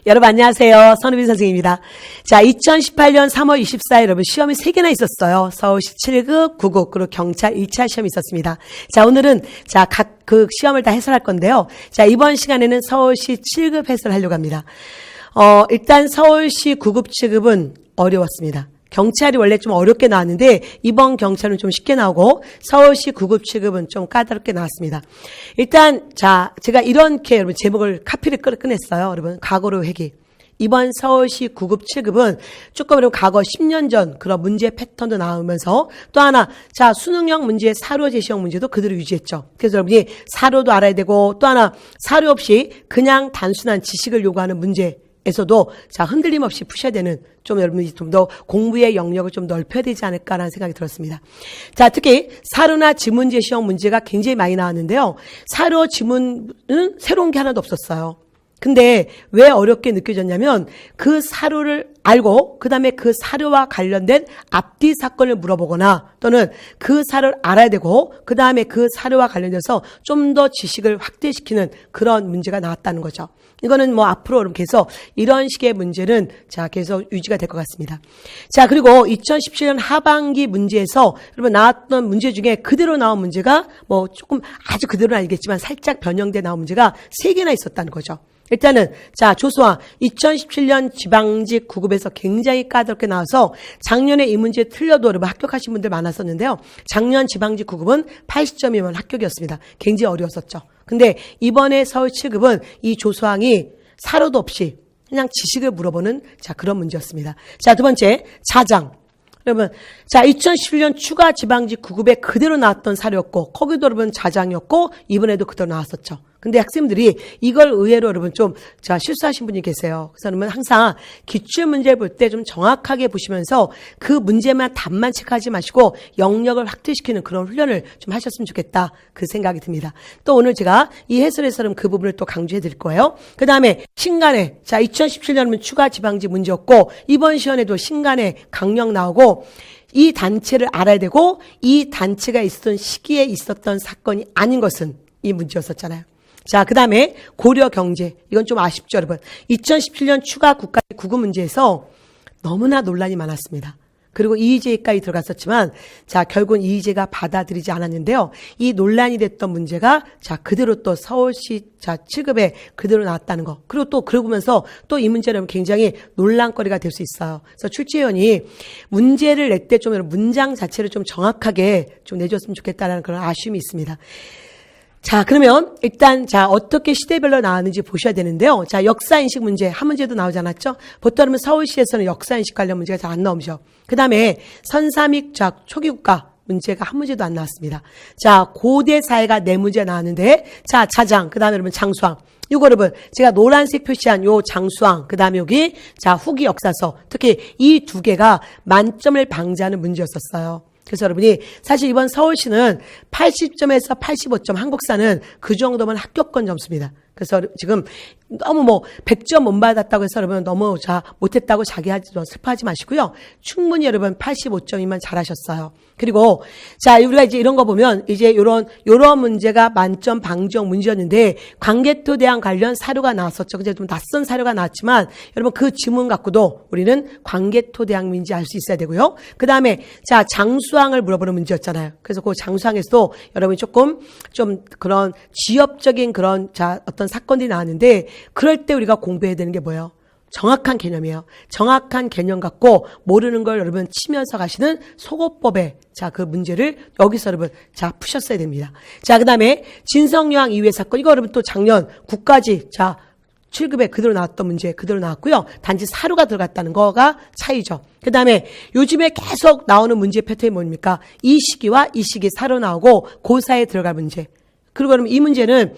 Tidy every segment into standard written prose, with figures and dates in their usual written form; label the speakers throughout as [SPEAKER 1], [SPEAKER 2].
[SPEAKER 1] 여러분 안녕하세요. 선우빈 선생님입니다. 자, 2018년 3월 24일 여러분 시험이 3개나 있었어요. 서울시 7급, 9급, 그리고 경찰 2차 시험이 있었습니다. 자, 오늘은 자, 각 그 시험을 다 해설할 건데요. 자, 이번 시간에는 서울시 7급 해설하려고 합니다. 일단 서울시 9급, 7급은 어려웠습니다. 경찰이 원래 좀 어렵게 나왔는데 이번 경찰은 좀 쉽게 나오고 서울시 9급, 7급은 좀 까다롭게 나왔습니다. 일단 자, 제가 이렇게 여러분 제목을 카피를 꺼냈어요. 여러분 과거로 회귀. 이번 서울시 9급, 7급은 조금 여러분 과거 10년 전 그런 문제 패턴도 나오면서 또 하나 자 수능형 문제 사료 제시형 문제도 그대로 유지했죠. 그래서 여러분이 사료도 알아야 되고 또 하나 사료 없이 그냥 단순한 지식을 요구하는 문제 에서도 자 흔들림 없이 푸셔야 되는 좀 여러분이 좀 더 공부의 영역을 좀 넓혀야 되지 않을까라는 생각이 들었습니다. 자, 특히 사료나 지문 제시형 문제가 굉장히 많이 나왔는데요. 사료 지문은 새로운 게 하나도 없었어요. 근데 왜 어렵게 느껴졌냐면 그 사료를 알고 그다음에 그 사료와 관련된 앞뒤 사건을 물어보거나 또는 그 사료를 알아야 되고 그다음에 그 사료와 관련돼서 좀 더 지식을 확대시키는 그런 문제가 나왔다는 거죠. 이거는 뭐 앞으로 여러분 계속 이런 식의 문제는 자 계속 유지가 될 것 같습니다. 자, 그리고 2017년 하반기 문제에서 여러분 나왔던 문제 중에 그대로 나온 문제가 뭐 조금 아주 그대로는 아니겠지만 살짝 변형돼 나온 문제가 3개나 있었다는 거죠. 일단은 자 조수아 2017년 지방직 9급에서 굉장히 까다롭게 나와서 작년에 이 문제 틀려도 여러분 합격하신 분들 많았었는데요. 작년 지방직 9급은 80점이면 합격이었습니다. 굉장히 어려웠었죠. 근데 이번에 서울 7급은 이 조수항이 사료도 없이 그냥 지식을 물어보는 자 그런 문제였습니다. 자, 두 번째 자장. 여러분, 자, 2017년 추가 지방직 9급에 그대로 나왔던 사료였고, 거기도 여러분 자장이었고, 이번에도 그대로 나왔었죠. 근데 학생들이 이걸 의외로 여러분 좀, 자, 실수하신 분이 계세요. 그래서 여러분 항상 기출문제를 볼 때 좀 정확하게 보시면서 그 문제만 답만 체크하지 마시고 영역을 확대시키는 그런 훈련을 좀 하셨으면 좋겠다. 그 생각이 듭니다. 또 오늘 제가 이 해설에서는 그 부분을 또 강조해 드릴 거예요. 그 다음에 신간에, 자, 2017년은 추가 지방직 문제였고, 이번 시험에도 신간에 강령 나오고, 이 단체를 알아야 되고, 이 단체가 있었던 시기에 있었던 사건이 아닌 것은 이 문제였었잖아요. 자, 그 다음에 고려 경제. 이건 좀 아쉽죠, 여러분. 2017년 추가 국가 9급 문제에서 너무나 논란이 많았습니다. 그리고 이의제까지 들어갔었지만, 자, 결국은 이의제가 받아들이지 않았는데요. 이 논란이 됐던 문제가, 자, 그대로 또 서울시, 자, 7급에 그대로 나왔다는 거. 그리고 또, 그러고 면서 또 이 문제는 굉장히 논란거리가 될 수 있어요. 그래서 출제위원이 문제를 낼 때 좀 문장 자체를 좀 정확하게 좀 내줬으면 좋겠다는 그런 아쉬움이 있습니다. 자, 그러면 일단 자 어떻게 시대별로 나왔는지 보셔야 되는데요. 자, 역사인식 문제 한 문제도 나오지 않았죠? 보통 그러면 서울시에서는 역사인식 관련 문제가 잘 안 나오죠. 그 다음에 선삼익 자 초기국가 문제가 한 문제도 안 나왔습니다. 자, 고대 사회가 4문제 나왔는데 자 자장 그 다음에 여러분 장수왕. 이거 여러분 제가 노란색 표시한 요 장수왕 그 다음에 여기 자 후기 역사서 특히 이 2개가 만점을 방지하는 문제였었어요. 그래서 여러분이 사실 이번 서울시는 80점에서 85점, 한국사는 그 정도면 합격권 점수입니다. 그래서 지금 너무 뭐 100점 못 받았다고 해서 여러분 너무 자 못했다고 슬퍼하지 마시고요. 충분히 여러분 85점이면 잘하셨어요. 그리고 자 우리가 이제 이런 거 보면 이제 요런 문제가 만점 방지형 문제였는데 광개토 대왕 관련 사료가 나왔었죠. 근데 좀 낯선 사료가 나왔지만 여러분 그 지문 갖고도 우리는 광개토 대왕인지 알 수 있어야 되고요. 그 다음에 자 장수왕을 물어보는 문제였잖아요. 그래서 그 장수왕에서도 여러분이 조금 좀 그런 지역적인 그런 자 어떤 사건들이 나왔는데 그럴 때 우리가 공부해야 되는 게 뭐예요? 정확한 개념이에요. 정확한 개념 갖고 모르는 걸 여러분 치면서 가시는 소거법의 자, 그 문제를 여기서 여러분 자, 푸셨어야 됩니다. 자, 그 다음에 진성여왕 이후의 사건. 이거 여러분 또 작년 국가직 자, 7급에 그대로 나왔던 문제 그대로 나왔고요. 단지 사료가 들어갔다는 거가 차이죠. 그 다음에 요즘에 계속 나오는 문제 패턴이 뭡니까? 이 시기와 이 시기 사료 나오고 고사에 들어갈 문제. 그리고 그러면 이 문제는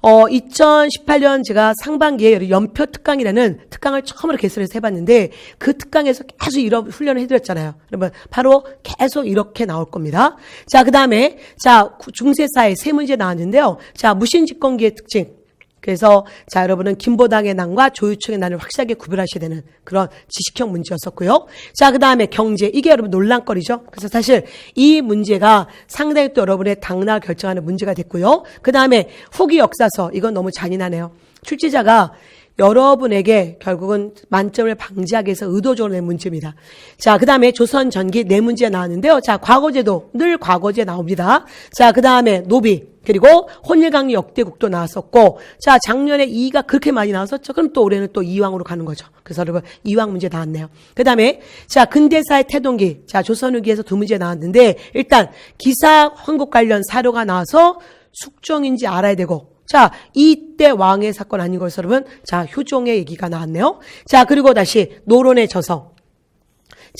[SPEAKER 1] 2018년 제가 상반기에 연표 특강이라는 특강을 처음으로 개설해서 해봤는데 그 특강에서 계속 이런 훈련을 해드렸잖아요. 여러분 바로 계속 이렇게 나올 겁니다. 자, 그 다음에 자 중세사회 3문제 나왔는데요. 자, 무신집권기의 특징. 그래서 자 여러분은 김보당의 난과 조유총의 난을 확실하게 구별하셔야 되는 그런 지식형 문제였었고요. 자, 그 다음에 경제. 이게 여러분 논란거리죠. 그래서 사실 이 문제가 상당히 또 여러분의 당락을 결정하는 문제가 됐고요. 그 다음에 후기 역사서. 이건 너무 잔인하네요. 출제자가 여러분에게 결국은 만점을 방지하기 위해서 의도적으로 낸 문제입니다. 자, 그 다음에 조선 전기 네 문제 나왔는데요. 자, 과거제도 늘 과거제 나옵니다. 자, 그 다음에 노비, 그리고 혼일강리 역대국도 나왔었고, 자, 작년에 2가 그렇게 많이 나왔었죠. 그럼 또 올해는 또 이왕으로 가는 거죠. 그래서 여러분 이왕 문제 나왔네요. 그 다음에 자, 근대사의 태동기, 자, 조선후기에서 두 문제 나왔는데, 일단 기사 황국 관련 사료가 나와서 숙종인지 알아야 되고, 자, 이때 왕의 사건 아닌 것으로 여러분, 자, 효종의 얘기가 나왔네요. 자, 그리고 다시 노론의 저서.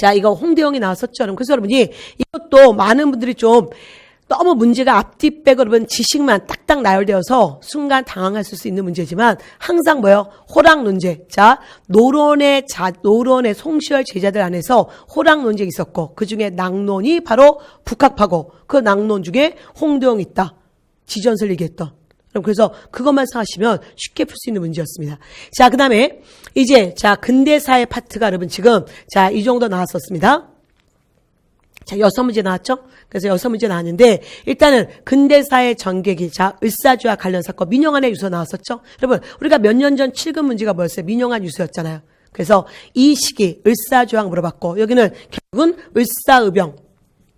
[SPEAKER 1] 자, 이거 홍대영이 나왔었죠. 그래서 여러분이 이것도 많은 분들이 좀 너무 문제가 앞뒤빼고 여러분 지식만 딱딱 나열되어서 순간 당황하실 수 있는 문제지만 항상 뭐예요? 호랑 논제. 자, 노론의 송시열 제자들 안에서 호랑 논제가 있었고, 그 중에 낙론이 바로 북학파고, 그 낙론 중에 홍대영이 있다. 지전설 얘기했던. 그래서 그것만 생각하시면 쉽게 풀 수 있는 문제였습니다. 자, 그 다음에 이제 자, 근대사의 파트가 여러분 지금 자, 이 정도 나왔었습니다. 자, 6문제 나왔죠? 그래서 6문제 나왔는데, 일단은 근대사의 전개기, 자, 을사주와 관련 사건, 민영환의 유서 나왔었죠? 여러분, 우리가 몇 년 전 7급 문제가 뭐였어요? 민영환 유서였잖아요. 그래서 이 시기 을사조항 물어봤고, 여기는 결국은 을사의병.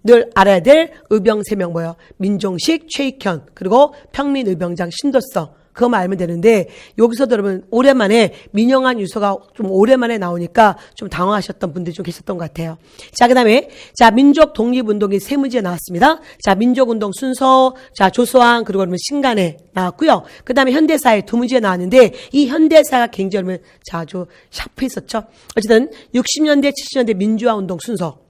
[SPEAKER 1] 늘 알아야 될 의병 3명 뭐예요? 민종식, 최익현, 그리고 평민의병장 신도서. 그것만 알면 되는데, 여기서도 여러분 오랜만에 민영환 유서가 좀 오랜만에 나오니까 좀 당황하셨던 분들이 좀 계셨던 것 같아요. 자, 그 다음에 자, 민족 독립운동이 3문제 나왔습니다. 자, 민족운동 순서, 자, 조소왕, 그리고 그러면 신간에 나왔고요. 그 다음에 현대사에 2문제 나왔는데, 이 현대사가 굉장히 자, 아주 샤프했었죠. 어쨌든 60년대, 70년대 민주화 운동 순서.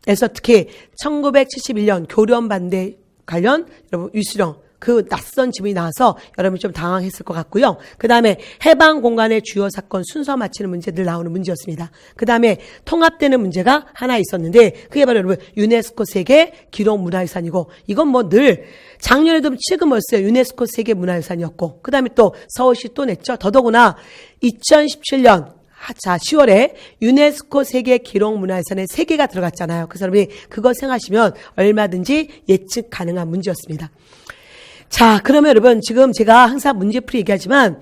[SPEAKER 1] 에서 특히 1971년 교련 반대 관련 여러분 유수령 그 낯선 지문이 나와서 여러분이 좀 당황했을 것 같고요. 그 다음에 해방 공간의 주요 사건 순서 맞히는 문제들 나오는 문제였습니다. 그 다음에 통합되는 문제가 하나 있었는데 그게 바로 여러분 유네스코 세계 기록문화유산이고 이건 뭐 늘 작년에도 7급 뭐였어요. 유네스코 세계 문화유산이었고 그 다음에 또 서울시 또 냈죠. 더더구나 2017년 자, 10월에 유네스코 세계 기록문화유산에 3개가 들어갔잖아요. 그래서 여러분이 그거 생각하시면 얼마든지 예측 가능한 문제였습니다. 자, 그러면 여러분 지금 제가 항상 문제풀이 얘기하지만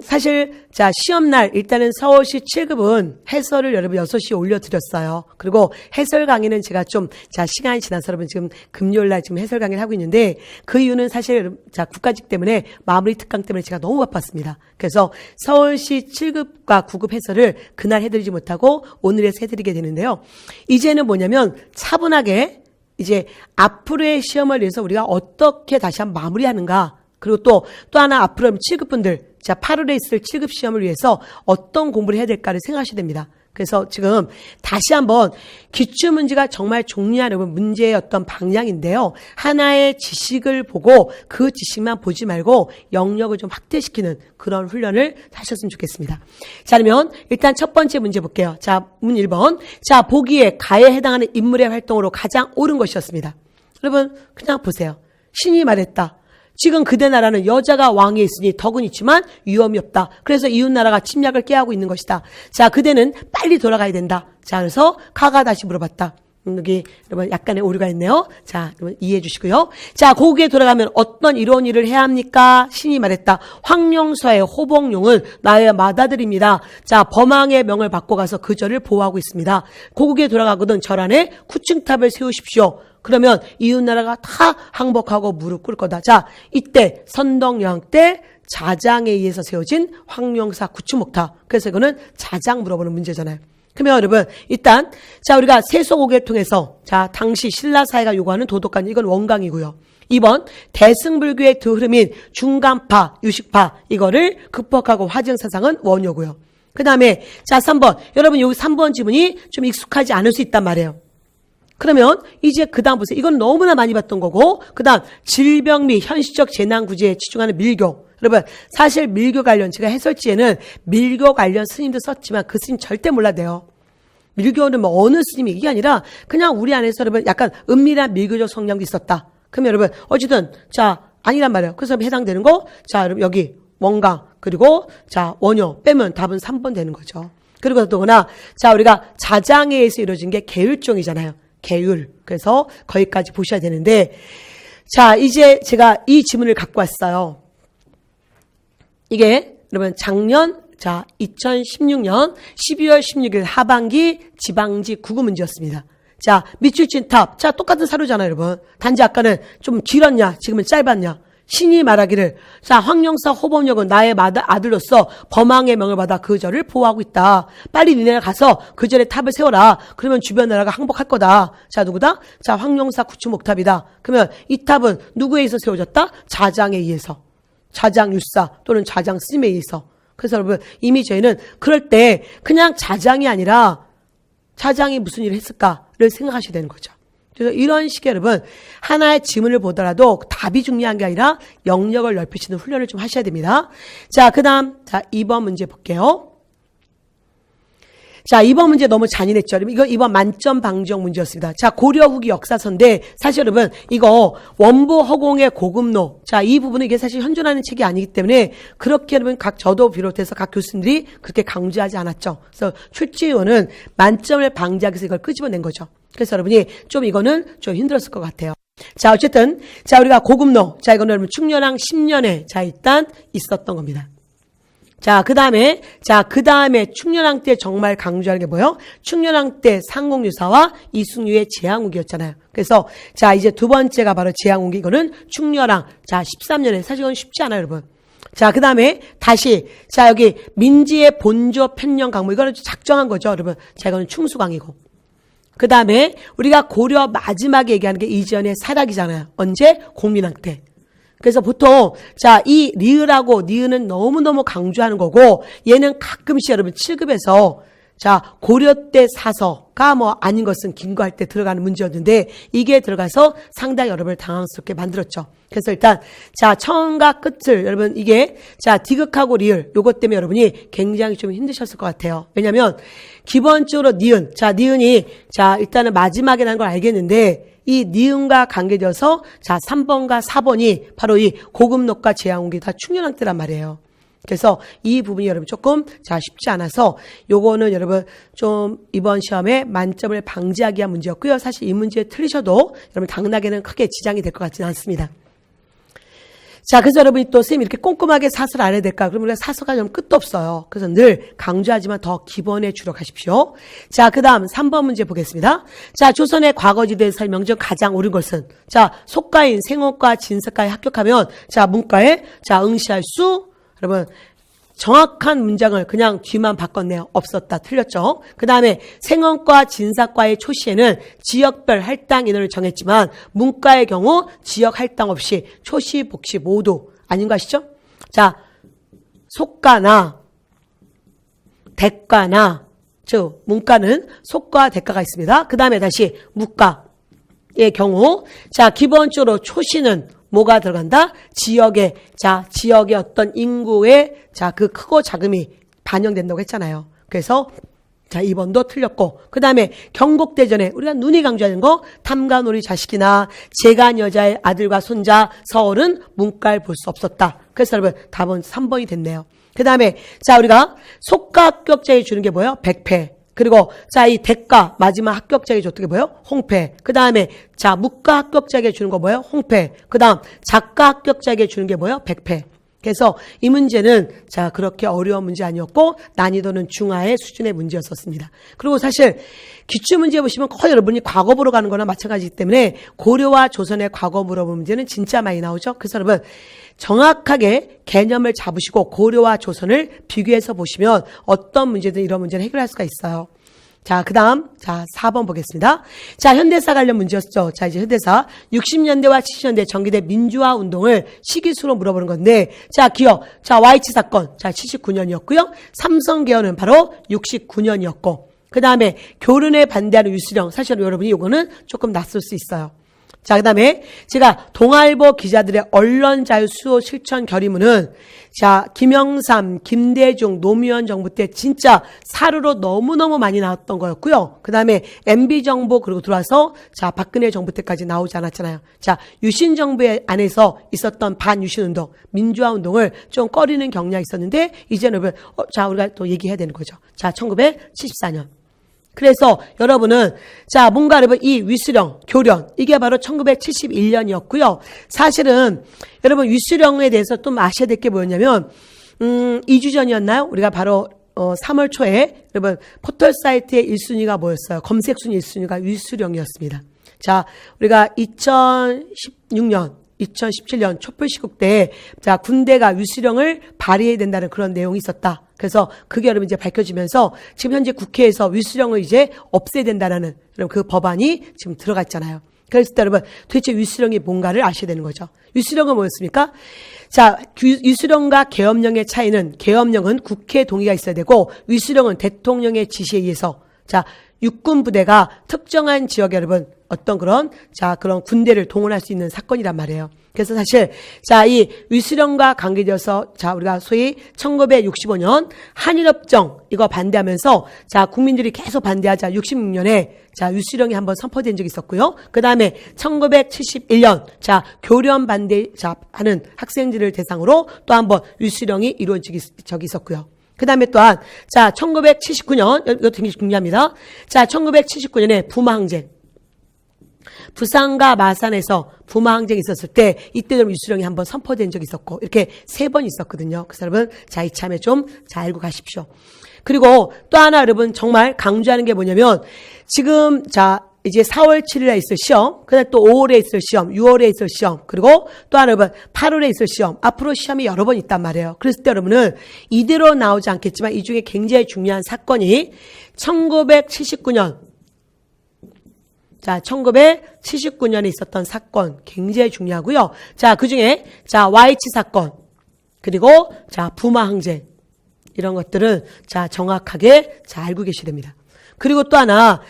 [SPEAKER 1] 사실 자, 시험날 일단은 서울시 7급은 해설을 여러분 6시에 올려드렸어요. 그리고 해설 강의는 제가 좀 자, 시간이 지나서 여러분 지금 금요일날 지금 해설 강의를 하고 있는데 그 이유는 사실 자, 국가직 때문에 마무리 특강 때문에 제가 너무 바빴습니다. 그래서 서울시 7급과 9급 해설을 그날 해드리지 못하고 오늘에서 해드리게 되는데요. 이제는 뭐냐면 차분하게 이제 앞으로의 시험을 위해서 우리가 어떻게 다시 한번 마무리하는가. 그리고 또 하나 앞으로 7급 분들, 자, 8월에 있을 7급 시험을 위해서 어떤 공부를 해야 될까를 생각하셔야 됩니다. 그래서 지금 다시 한번 기출문제가 정말 중요한 문제의 어떤 방향인데요. 하나의 지식을 보고 그 지식만 보지 말고 영역을 좀 확대시키는 그런 훈련을 하셨으면 좋겠습니다. 자, 그러면 일단 첫 번째 문제 볼게요. 자, 문 1번. 자, 보기에 가에 해당하는 인물의 활동으로 가장 옳은 것이었습니다. 여러분, 그냥 보세요. 신이 말했다. 지금 그대 나라는 여자가 왕위에 있으니 덕은 있지만 위험이 없다. 그래서 이웃나라가 침략을 깨하고 있는 것이다. 자, 그대는 빨리 돌아가야 된다. 자, 그래서 카가 다시 물어봤다. 여기 여러분 약간의 오류가 있네요. 자, 여러분 이해해 주시고요. 자, 고국에 돌아가면 어떤 이로운 일을 해야 합니까? 신이 말했다. 황룡서의 호봉룡은 나의 맏아들입니다. 자, 범왕의 명을 받고 가서 그 절을 보호하고 있습니다. 고국에 돌아가거든 절 안에 구층탑을 세우십시오. 그러면 이웃나라가 다 항복하고 무릎 꿇을 거다. 자, 이때 선덕여왕 때 자장에 의해서 세워진 황룡사 구추목탑. 그래서 이거는 자장 물어보는 문제잖아요. 그러면 여러분 일단 자, 우리가 세속오개를 통해서 자, 당시 신라 사회가 요구하는 도덕관 이건 원강이고요. 2번 대승불교의 두 흐름인 중간파, 유식파 이거를 극복하고 화증사상은 원효고요. 그 다음에 자, 3번 여러분 여기 3번 지문이 좀 익숙하지 않을 수 있단 말이에요. 그러면 이제 그 다음 보세요. 이건 너무나 많이 봤던 거고 그 다음 질병 및 현실적 재난 구제에 집중하는 밀교. 여러분 사실 밀교 관련 제가 해설지에는 밀교 관련 스님도 썼지만 그 스님 절대 몰라도 돼요. 밀교는 뭐 어느 스님이 이게 아니라 그냥 우리 안에서 여러분 약간 은밀한 밀교적 성향도 있었다. 그러면 여러분 어쨌든 자 아니란 말이에요. 그래서 해당되는 거 자 여러분 여기 원강 그리고 자 원효 빼면 답은 3번 되는 거죠. 그리고 또나 자 우리가 자장에 의해서 이루어진 게 계율종이잖아요. 계율. 그래서 거기까지 보셔야 되는데 자 이제 제가 이 지문을 갖고 왔어요. 이게 여러분 작년 자, 2016년 12월 16일 하반기 지방지 국어 문제였습니다. 자, 밑줄 친 탑. 자, 똑같은 사료잖아요, 여러분. 단지 아까는 좀 길었냐, 지금은 짧았냐. 신이 말하기를, 자, 황령사 호범역은 나의 아들로서 범왕의 명을 받아 그 절을 보호하고 있다. 빨리 니네가 가서 그 절에 탑을 세워라. 그러면 주변 나라가 항복할 거다. 자, 누구다? 자, 황령사 구추목탑이다. 그러면 이 탑은 누구에 의해서 세워졌다? 자장에 의해서. 자장 율사 또는 자장 스님에 의해서. 그래서 여러분, 이미 저희는 그럴 때 그냥 자장이 아니라 자장이 무슨 일을 했을까를 생각하셔야 되는 거죠. 그래서 이런 식의 여러분, 하나의 지문을 보더라도 답이 중요한 게 아니라 영역을 넓히시는 훈련을 좀 하셔야 됩니다. 자, 그 다음, 자, 2번 문제 볼게요. 자, 2번 문제 너무 잔인했죠. 이거 2번 만점 방지형 문제였습니다. 자, 고려 후기 역사서인데, 사실 여러분, 이거 원부 허공의 고급로. 자, 이 부분은 이게 사실 현존하는 책이 아니기 때문에, 그렇게 여러분, 저도 비롯해서 각 교수님들이 그렇게 강조하지 않았죠. 그래서 출제위원은 만점을 방지하기 위해서 이걸 끄집어낸 거죠. 그래서 여러분이 좀 이거는 좀 힘들었을 것 같아요. 자, 어쨌든, 자, 우리가 고급로. 자, 이거는 여러분, 충렬왕 10년에, 자, 일단 있었던 겁니다. 자, 그 다음에 충렬왕 때 정말 강조하는 게 뭐예요? 충렬왕 때 상공유사와 이승유의 제왕우기였잖아요. 그래서, 자, 이제 두 번째가 바로 제왕우기. 이거는 충렬왕. 자, 13년에. 사실 이건 쉽지 않아요, 여러분. 자, 그 다음에 다시, 자, 여기 민지의 본조 편령 강무. 이거는 작정한 거죠, 여러분. 자, 이거는 충수강이고. 그 다음에 우리가 고려 마지막에 얘기하는 게 이전의 사락이잖아요. 언제? 공민왕 때. 그래서 보통 자, 이 리을하고 니은은 너무너무 강조하는 거고 얘는 가끔씩 여러분 7급에서 자, 고려 때 사서가 뭐 아닌 것은 긴거할 때 들어가는 문제였는데 이게 들어가서 상당히 여러분을 당황스럽게 만들었죠. 그래서 일단 자, 처음과 끝을 여러분 이게 자, 디귿하고 리을 요것 때문에 여러분이 굉장히 좀 힘드셨을 것 같아요. 왜냐면 기본적으로 니은 자, 니은이 자, 일단은 마지막에 난 걸 알겠는데 이 니은과 관계되어서 자, 3번과 4번이 바로 이 고급록과 제왕우기 다 충렬왕 때란 말이에요. 그래서 이 부분이 여러분 조금 자, 쉽지 않아서 요거는 여러분 좀 이번 시험에 만점을 방지하기 위한 문제였고요. 사실 이 문제 틀리셔도 여러분 당락에는 크게 지장이 될 것 같지는 않습니다. 자, 그래서 여러분이 또 선생님 이렇게 꼼꼼하게 사서를 안 해야 될까? 그러면 우리가 사서가 좀 끝도 없어요. 그래서 늘 강조하지만 더 기본에 주력하십시오. 자, 그 다음 3번 문제 보겠습니다. 자, 조선의 과거지대 설명 중 가장 옳은 것은 자, 속가인 생업과 진사과에 합격하면 자, 문과에 자, 응시할 수 여러분 정확한 문장을 그냥 뒤만 바꿨네요. 없었다. 틀렸죠. 그 다음에 생원과 진사과의 초시에는 지역별 할당 인원을 정했지만 문과의 경우 지역 할당 없이 초시, 복시 모두 아닌 거 아시죠? 자, 속과나 대과나 즉 문과는 속과 대과가 있습니다. 그 다음에 다시 무과의 경우 자, 기본적으로 초시는 뭐가 들어간다? 지역의 어떤 인구의 그 크고 작음이 반영된다고 했잖아요. 그래서 자, 2번도 틀렸고. 그 다음에 경복대전에 우리가 눈이 강조하는 거 탐관오리 자식이나 재간 여자의 아들과 손자 서울은 문과를 볼 수 없었다. 그래서 여러분 답은 3번이 됐네요. 그 다음에 자, 우리가 속과 합격자에 주는 게 뭐예요? 백패. 그리고 자, 이 대과 마지막 합격자에게 줬던 게 뭐예요? 홍패. 그 다음에 자, 무과 합격자에게 주는 거 뭐예요? 홍패. 그 다음 작과 합격자에게 주는 게 뭐예요? 백패. 그래서 이 문제는 자, 그렇게 어려운 문제 아니었고 난이도는 중하의 수준의 문제였었습니다. 그리고 사실 기출문제 보시면 거의 여러분이 과거 보러 가는 거나 마찬가지이기 때문에 고려와 조선의 과거 물어보는 문제는 진짜 많이 나오죠. 그래서 여러분 정확하게 개념을 잡으시고 고려와 조선을 비교해서 보시면 어떤 문제든 이런 문제를 해결할 수가 있어요. 자, 그 다음, 자, 4번 보겠습니다. 자, 현대사 관련 문제였죠. 자, 이제 현대사. 60년대와 70년대 전기대 민주화 운동을 시기수로 물어보는 건데, 자, 기억. 자, YH 사건. 자, 79년이었고요. 삼성 개헌은 바로 69년이었고, 그 다음에 교른에 반대하는 유수령. 사실 여러분이 요거는 조금 낯설 수 있어요. 자, 그 다음에 제가 동아일보 기자들의 언론 자유 수호 실천 결의문은 자, 김영삼, 김대중, 노무현 정부 때 진짜 사료로 너무너무 많이 나왔던 거였고요. 그 다음에 MB 정부 그리고 들어와서 자, 박근혜 정부 때까지 나오지 않았잖아요. 자, 유신 정부 안에서 있었던 반유신 운동, 민주화 운동을 좀 꺼리는 경향이 있었는데 이제는 자, 우리가 또 얘기해야 되는 거죠. 자, 1974년. 그래서 여러분은 자, 뭔가 여러분 이 위수령, 교련 이게 바로 1971년이었고요. 사실은 여러분 위수령에 대해서 또 아셔야 될 게 뭐였냐면 2주 전이었나요? 우리가 바로 3월 초에 여러분 포털 사이트의 1순위가 뭐였어요? 검색 순위 1순위가 위수령이었습니다. 자, 우리가 2016년 2017년 촛불 시국 때, 자, 군대가 위수령을 발휘해야 된다는 그런 내용이 있었다. 그래서 그게 여러분 이제 밝혀지면서 지금 현재 국회에서 위수령을 이제 없애야 된다는 그 법안이 지금 들어가 있잖아요. 그래서 여러분 도대체 위수령이 뭔가를 아셔야 되는 거죠. 위수령은 뭐였습니까? 자, 위수령과 계엄령의 차이는 계엄령은 국회 동의가 있어야 되고 위수령은 대통령의 지시에 의해서 자, 육군 부대가 특정한 지역에 여러분 어떤 그런 군대를 동원할 수 있는 사건이란 말이에요. 그래서 사실 이 위수령과 관계되어서 우리가 소위 1965년 한일협정 이거 반대하면서 국민들이 계속 반대하자 66년에 위수령이 한번 선포된 적이 있었고요. 그 다음에 1971년 교련 반대 하는 학생들을 대상으로 또 한번 위수령이 이루어진 적이 있었고요. 그 다음에 또한 1979년 이거 굉장히 중요합니다. 1979년에 부마항쟁. 부산과 마산에서 부마항쟁이 있었을 때 이때 좀 위수령이 한번 선포된 적이 있었고 이렇게 3번 있었거든요. 그래서 여러분 이참에 좀 알고 가십시오. 그리고 또 하나 여러분 정말 강조하는 게 뭐냐면 지금 이제 4월 7일에 있을 시험, 그다음에 또 5월에 있을 시험, 6월에 있을 시험, 그리고 또 하나 여러분 8월에 있을 시험, 앞으로 시험이 여러 번 있단 말이에요. 그랬을 때 여러분은 이대로 나오지 않겠지만 이 중에 굉장히 중요한 사건이 1979년 1979년에 있었던 사건 굉장히 중요하고요. 그 중에 YH 사건 그리고 부마항쟁 이런 것들은 정확하게 알고 계셔야 됩니다. 그리고 또 하나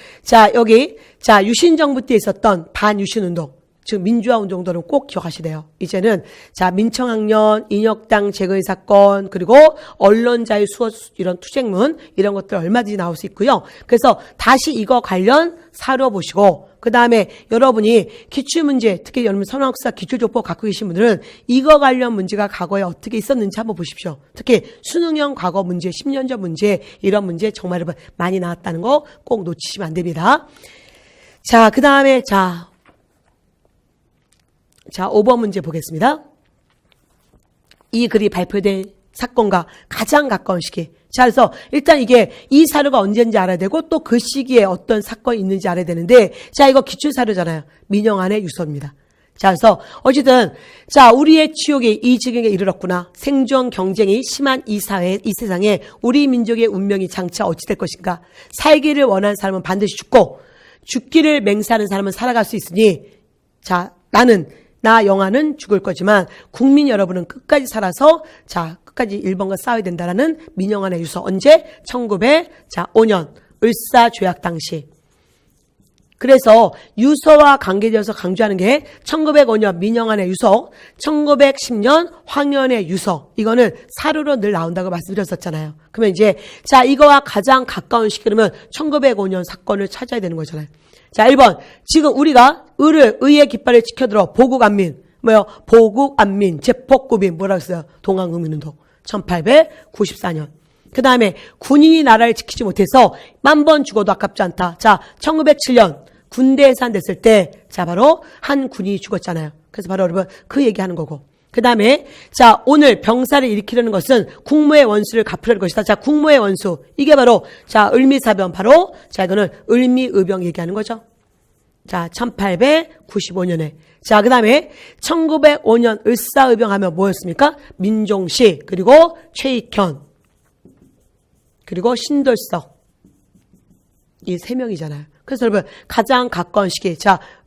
[SPEAKER 1] 여기 유신 정부 때 있었던 반유신 운동 즉 민주화 운동 정도는 꼭 기억하셔야 돼요. 이제는 민청학년, 인혁당 제거의 사건 그리고 언론 자유 수호 이런 투쟁문 이런 것들 얼마든지 나올 수 있고요. 그래서 다시 이거 관련 사료 보시고 그 다음에 여러분이 기출문제 특히 여러분 선행학사 기출족보 갖고 계신 분들은 이거 관련 문제가 과거에 어떻게 있었는지 한번 보십시오. 특히 수능형 과거 문제 10년 전 문제 이런 문제 정말 여러분 많이 나왔다는 거 꼭 놓치시면 안 됩니다. 그 다음에 5번 문제 보겠습니다. 이 글이 발표된 사건과 가장 가까운 시기. 그래서 일단 이 사료가 언제인지 알아야 되고 또 그 시기에 어떤 사건이 있는지 알아야 되는데 이거 기출사료잖아요. 민영안의 유서입니다. 그래서 어쨌든 우리의 치욕이 이 지경에 이르렀구나. 생존 경쟁이 심한 이 사회, 이 세상에 우리 민족의 운명이 장차 어찌 될 것인가. 살기를 원하는 사람은 반드시 죽고 죽기를 맹세하는 사람은 살아갈 수 있으니 나 영아는 죽을 거지만 국민 여러분은 끝까지 살아서 끝까지 일본과 싸워야 된다라는 민영안의 유서. 언제? 1905년 을사조약 당시. 그래서 유서와 관계되어서 강조하는 게 1905년 민영안의 유서, 1910년 황현의 유서. 이거는 사료로 늘 나온다고 말씀드렸었잖아요. 그러면 이제 이거와 가장 가까운 시기라면 1905년 사건을 찾아야 되는 거잖아요. 1번. 지금 우리가 의의 깃발을 지켜들어 보국안민, 보국안민, 제폭구민, 뭐라고 했어요? 동안국민운동. 1894년. 그 다음에 군인이 나라를 지키지 못해서 10,000번 죽어도 아깝지 않다. 1907년 군대 해산됐을 때, 바로 한 군인이 죽었잖아요. 그래서 바로 여러분 그 얘기하는 거고. 그 다음에 오늘 병사를 일으키려는 것은 국무의 원수를 갚으려는 것이다. 국무의 원수. 이게 바로 을미사변. 바로 이거는 을미의병 얘기하는 거죠. 1895년에. 그 다음에 1905년 을사의병 하면 뭐였습니까? 민종시 그리고 최익현 그리고 신돌석 이 3명이잖아요. 그래서 여러분 가장 가까운 시기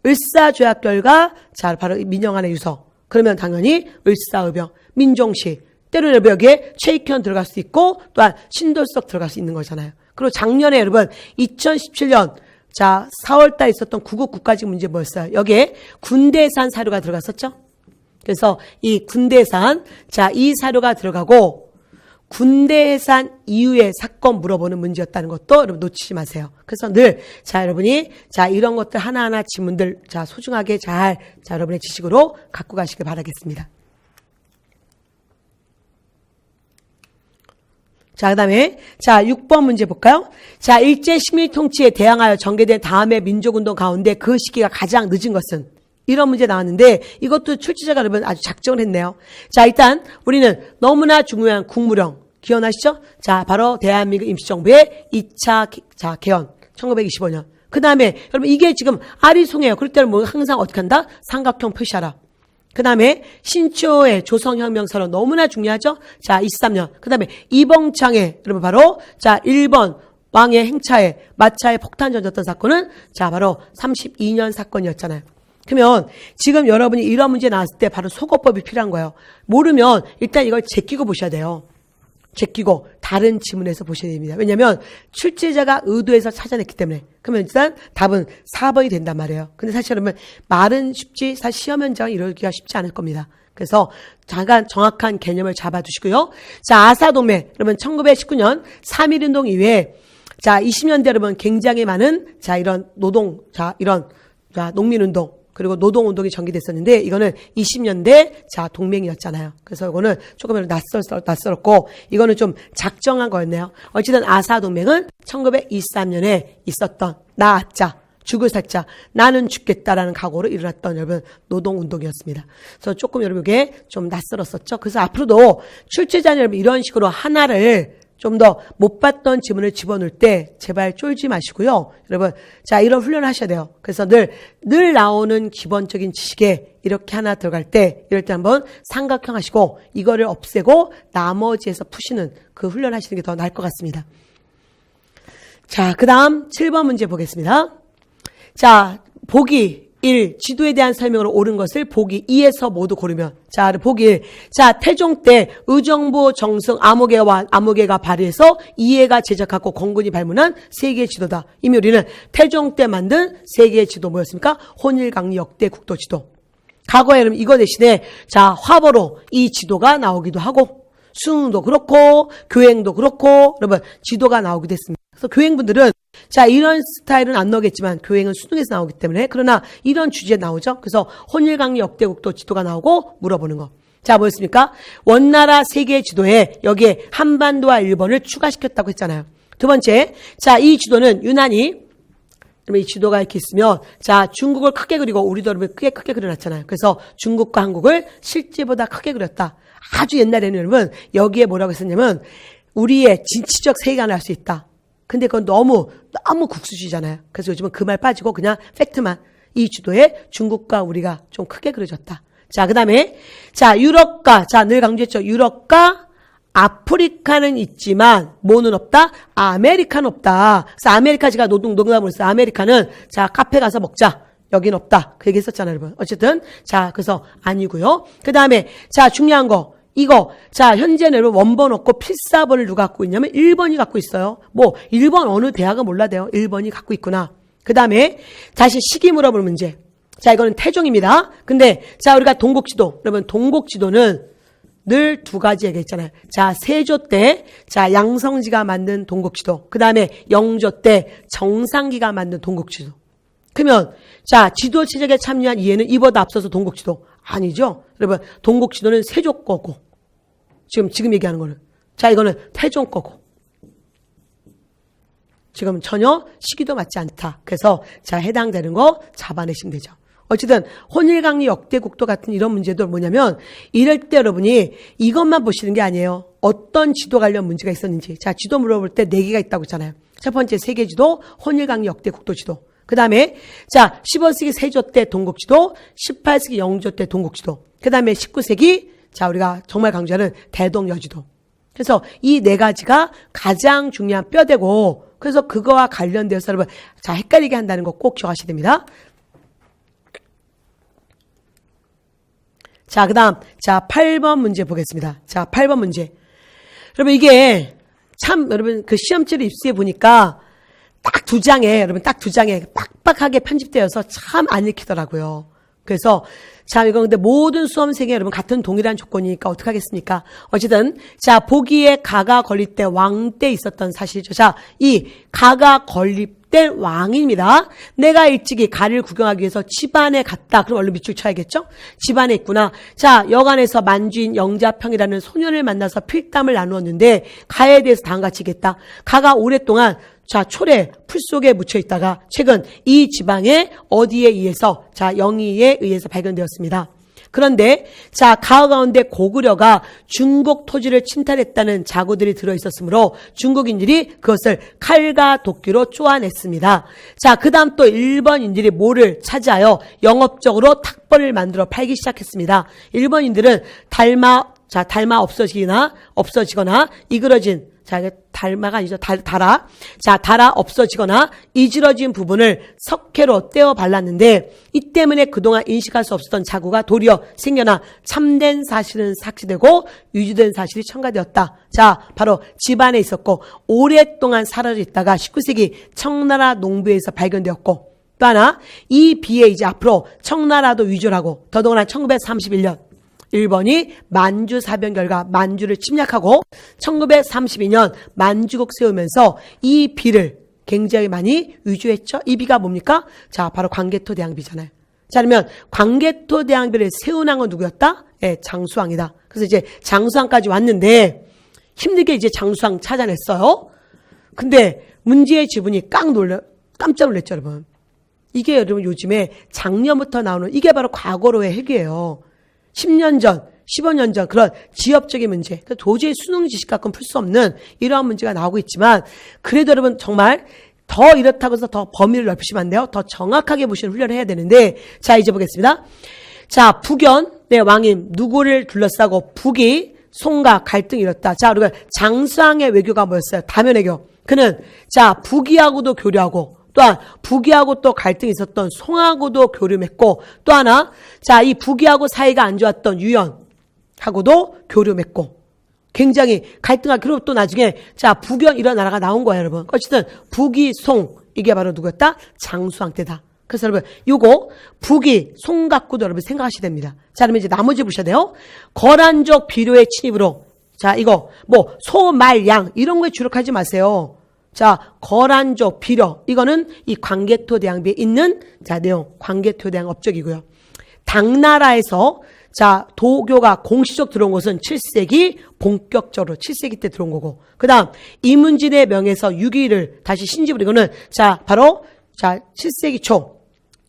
[SPEAKER 1] 을사조약 결과 바로 민영안의 유서. 그러면 당연히 을사의병, 민종시, 때로는 여기에 최익현 들어갈 수 있고 또한 신돌석 들어갈 수 있는 거잖아요. 그리고 작년에 여러분 2017년 4월달에 있었던 구국 국가직 문제 뭐였어요? 여기에 군대산 사료가 들어갔었죠. 그래서 이 군대산 이 사료가 들어가고 군대해산 이후의 사건 물어보는 문제였다는 것도 여러분 놓치지 마세요. 그래서 늘 여러분이 이런 것들 하나하나 지문들 소중하게 여러분의 지식으로 갖고 가시길 바라겠습니다. 그 다음에 6번 문제 볼까요? 일제 식민 통치에 대항하여 전개된 다음의 민족운동 가운데 그 시기가 가장 늦은 것은 이런 문제 나왔는데 이것도 출제자가 여러분 아주 작정을 했네요. 자, 일단 우리는 너무나 중요한 국무령 기억나시죠? 자, 바로 대한민국 임시정부의 2차 개헌 1925년. 그 다음에 여러분 이게 지금 아리송해요. 그럴 때는 뭐 항상 어떻게 한다? 삼각형 표시하라. 그 다음에 신초의 조선혁명선언 너무나 중요하죠? 자, 23년. 그 다음에 이봉창의 여러분 바로 자, 1번 왕의 행차에 마차에 폭탄 던졌던 사건은 자, 바로 32년 사건이었잖아요. 그러면 지금 여러분이 이런 문제 나왔을 때 바로 속어법이 필요한 거예요. 모르면 일단 이걸 제끼고 보셔야 돼요. 제끼고 다른 지문에서 보셔야 됩니다. 왜냐하면 출제자가 의도해서 찾아냈기 때문에. 그러면 일단 답은 4번이 된단 말이에요. 근데 사실 여러분 말은 쉽지 사실 시험 현장은 이러기가 쉽지 않을 겁니다. 그래서 잠깐 정확한 개념을 잡아두시고요. 자, 아사동맹 여러분 1919년 3.1운동 이후에 자 20년대 여러분 굉장히 많은 자 이런 노동 자 이런 자 농민운동 그리고 노동운동이 전개됐었는데 이거는 20년대 자 동맹이었잖아요. 그래서 이거는 조금 낯설었고 이거는 좀 작정한 거였네요. 어쨌든 아사동맹은 1923년에 있었던 나자 죽을 살자 나는 죽겠다라는 각오로 일어났던 여러분 노동운동이었습니다. 그래서 조금 여러분 이게 좀 낯설었었죠. 그래서 앞으로도 출제자는 여러분 이런 식으로 하나를 좀 더 못 봤던 지문을 집어넣을 때 제발 쫄지 마시고요. 여러분, 자, 이런 훈련을 하셔야 돼요. 그래서 늘 나오는 기본적인 지식에 이렇게 하나 들어갈 때, 이럴 때 한번 삼각형 하시고, 이거를 없애고 나머지에서 푸시는 그 훈련 하시는 게 더 나을 것 같습니다. 자, 그 다음 7번 문제 보겠습니다. 자, 보기 1. 지도에 대한 설명으로 옳은 것을 보기 2에서 모두 고르면. 자, 보기 1. 자, 태종 때 의정부 정승 암흑개가 발휘해서 이해가 제작하고 건군이 발문한 세계의 지도다. 이미 우리는 태종 때 만든 세계의 지도 뭐였습니까? 혼일강리 역대 국도 지도. 과거에 여러분 이거 대신에 자, 화보로 이 지도가 나오기도 하고 수능도 그렇고 교행도 그렇고 여러분 지도가 나오기도 했습니다. 그래서 교행분들은 자, 이런 스타일은 안 나오겠지만 교행은 수능에서 나오기 때문에 그러나 이런 주제 나오죠. 그래서 혼일강리 역대국도 지도가 나오고 물어보는 거. 자, 뭐였습니까? 원나라 세계 지도에 여기에 한반도와 일본을 추가시켰다고 했잖아요. 두 번째, 자, 이 지도는 유난히 이 지도가 이렇게 있으면 자, 중국을 크게 그리고 우리도 여러분 크게 그려놨잖아요. 그래서 중국과 한국을 실제보다 크게 그렸다. 아주 옛날에는 여러분 여기에 뭐라고 했었냐면 우리의 진취적 세계관을 알 수 있다. 근데 그건 너무 국수주의잖아요. 그래서 요즘은 그 말 빠지고 그냥 팩트만 이 지도에 중국과 우리가 좀 크게 그려졌다. 자, 그 다음에 자, 유럽과 자, 늘 강조했죠. 유럽과 아프리카는 있지만 뭐는 없다? 아메리카는 없다. 그래서 아메리카 제가 농담을 했어요. 아메리카는 자, 카페 가서 먹자. 여긴 없다. 그 얘기 했었잖아요, 여러분. 어쨌든 자, 그래서 아니고요. 그 다음에 자, 중요한 거. 이거 자, 현재는 여러분 원본 없고 필사본을 누가 갖고 있냐면 1번이 갖고 있어요. 뭐 1번 어느 대학은 몰라도요. 1번이 갖고 있구나. 그 다음에 다시 시기 물어볼 문제. 자, 이거는 태종입니다. 근데 자, 우리가 동국지도 여러분 동국지도는 늘 두 가지 얘기했잖아요. 자, 세조 때 자, 양성지가 만든 동국지도. 그 다음에 영조 때 정상기가 만든 동국지도. 그러면 자, 지도 제작에 참여한 이해는 이보다 앞서서 동국지도 아니죠. 여러분 동국지도는 세조 거고 지금 얘기하는 거는 자, 이거는 태종 거고 지금 전혀 시기도 맞지 않다. 그래서 자, 해당되는 거 잡아내시면 되죠. 어쨌든 혼일강리 역대국도 같은 이런 문제도 뭐냐면 이럴 때 여러분이 이것만 보시는 게 아니에요. 어떤 지도 관련 문제가 있었는지. 자, 지도 물어볼 때 4개가 있다고 했잖아요. 첫 번째 세계지도, 혼일강리 역대국도 지도. 그 다음에 자, 15세기 세조 때 동국지도, 18세기 영조 때 동국지도. 그 다음에 19세기 자, 우리가 정말 강조하는 대동여지도. 그래서 이 4가지가 가장 중요한 뼈대고 그래서 그거와 관련되어서 여러분 자, 헷갈리게 한다는 거 꼭 기억하셔야 됩니다. 자, 그 다음 자, 8번 문제 보겠습니다. 자, 8번 문제. 여러분 이게 참 여러분 그 시험지를 입수해 보니까 딱 2장에 여러분 딱 2장에 빡빡하게 편집되어서 참 안 읽히더라고요. 그래서 자, 이거 근데 모든 수험생이 여러분 같은 동일한 조건이니까 어떻게 하겠습니까? 어쨌든 자, 보기에 가가 건립 때 왕 때 있었던 사실이죠. 자, 이 가가 건립된 왕입니다. 내가 일찍이 가를 구경하기 위해서 집안에 갔다. 그럼 얼른 밑줄 쳐야겠죠? 집안에 있구나. 자, 여관에서 만주인 영자평이라는 소년을 만나서 필담을 나누었는데 가에 대해서 다음과 같이 얘기했다. 가가 오랫동안 자, 초래 풀 속에 묻혀 있다가 최근 이 지방의 어디에 의해서 자, 영의에 의해서 발견되었습니다. 그런데 자, 가을 가운데 고구려가 중국 토지를 침탈했다는 자고들이 들어있었으므로 중국인들이 그것을 칼과 도끼로 쪼아냈습니다. 자, 그 다음 또 일본인들이 모를 차지하여 영업적으로 탁벌을 만들어 팔기 시작했습니다. 일본인들은 달마 없어지거나 이그러진, 자, 이게 달마가 아니죠. 달아. 자, 달아 없어지거나 이지러진 부분을 석회로 떼어 발랐는데 이 때문에 그동안 인식할 수 없었던 자구가 도리어 생겨나 참된 사실은 삭제되고 유지된 사실이 첨가되었다. 자, 바로 집안에 있었고 오랫동안 사라져 있다가 19세기 청나라 농부에서 발견되었고 또 하나 이 비에 이제 앞으로 청나라도 위조하고 더더구나 1931년 일본이 만주 사변 결과 만주를 침략하고 1932년 만주국 세우면서 이 비를 굉장히 많이 위조했죠. 이 비가 뭡니까? 자, 바로 광개토 대왕비잖아요. 자, 그러면 광개토 대왕비를 세운한 건 누구였다? 예, 장수왕이다. 그래서 이제 장수왕까지 왔는데 힘들게 이제 장수왕 찾아냈어요. 근데 문제의 지분이 깜짝 놀랐죠, 여러분. 이게 여러분 요즘에 작년부터 나오는 이게 바로 과거로의 핵이에요. 10년 전, 15년 전 그런 지엽적인 문제, 도저히 수능 지식 갖고는 풀 수 없는 이러한 문제가 나오고 있지만 그래도 여러분 정말 더 이렇다고 해서 더 범위를 넓히시면 안 돼요. 더 정확하게 보시는 훈련을 해야 되는데 자, 이제 보겠습니다. 자, 북연의 왕임 누구를 둘러싸고 북이 송과 갈등이 일었다. 자, 우리가 장수왕의 외교가 뭐였어요? 다면외교. 그는 자, 북이하고도 교류하고 또한 북이하고 또 갈등이 있었던 송하고도 교류 맺고 또 하나 자, 이 북이하고 사이가 안 좋았던 유연하고도 교류 맺고 굉장히 갈등하고 그리고 또 나중에 자, 북연 이런 나라가 나온 거예요, 여러분. 어쨌든 북이 송 이게 바로 누구였다? 장수왕 때다. 그래서 여러분 요거 북이 송 갖고도 여러분 생각하셔야 됩니다. 자, 그러면 이제 나머지 보셔야 돼요. 거란족 비료의 침입으로 자, 이거 뭐 소, 말, 양 이런 거에 주력하지 마세요. 자, 거란족 비료 이거는 이 광개토 대왕비에 있는 자, 내용 광개토 대왕 업적이고요. 당나라에서 자, 도교가 공식적 들어온 것은 7세기 본격적으로 7세기 때 들어온 거고 그 다음 이문진의 명에서 유기를 다시 신집을 이거는 자, 바로 자, 7세기 초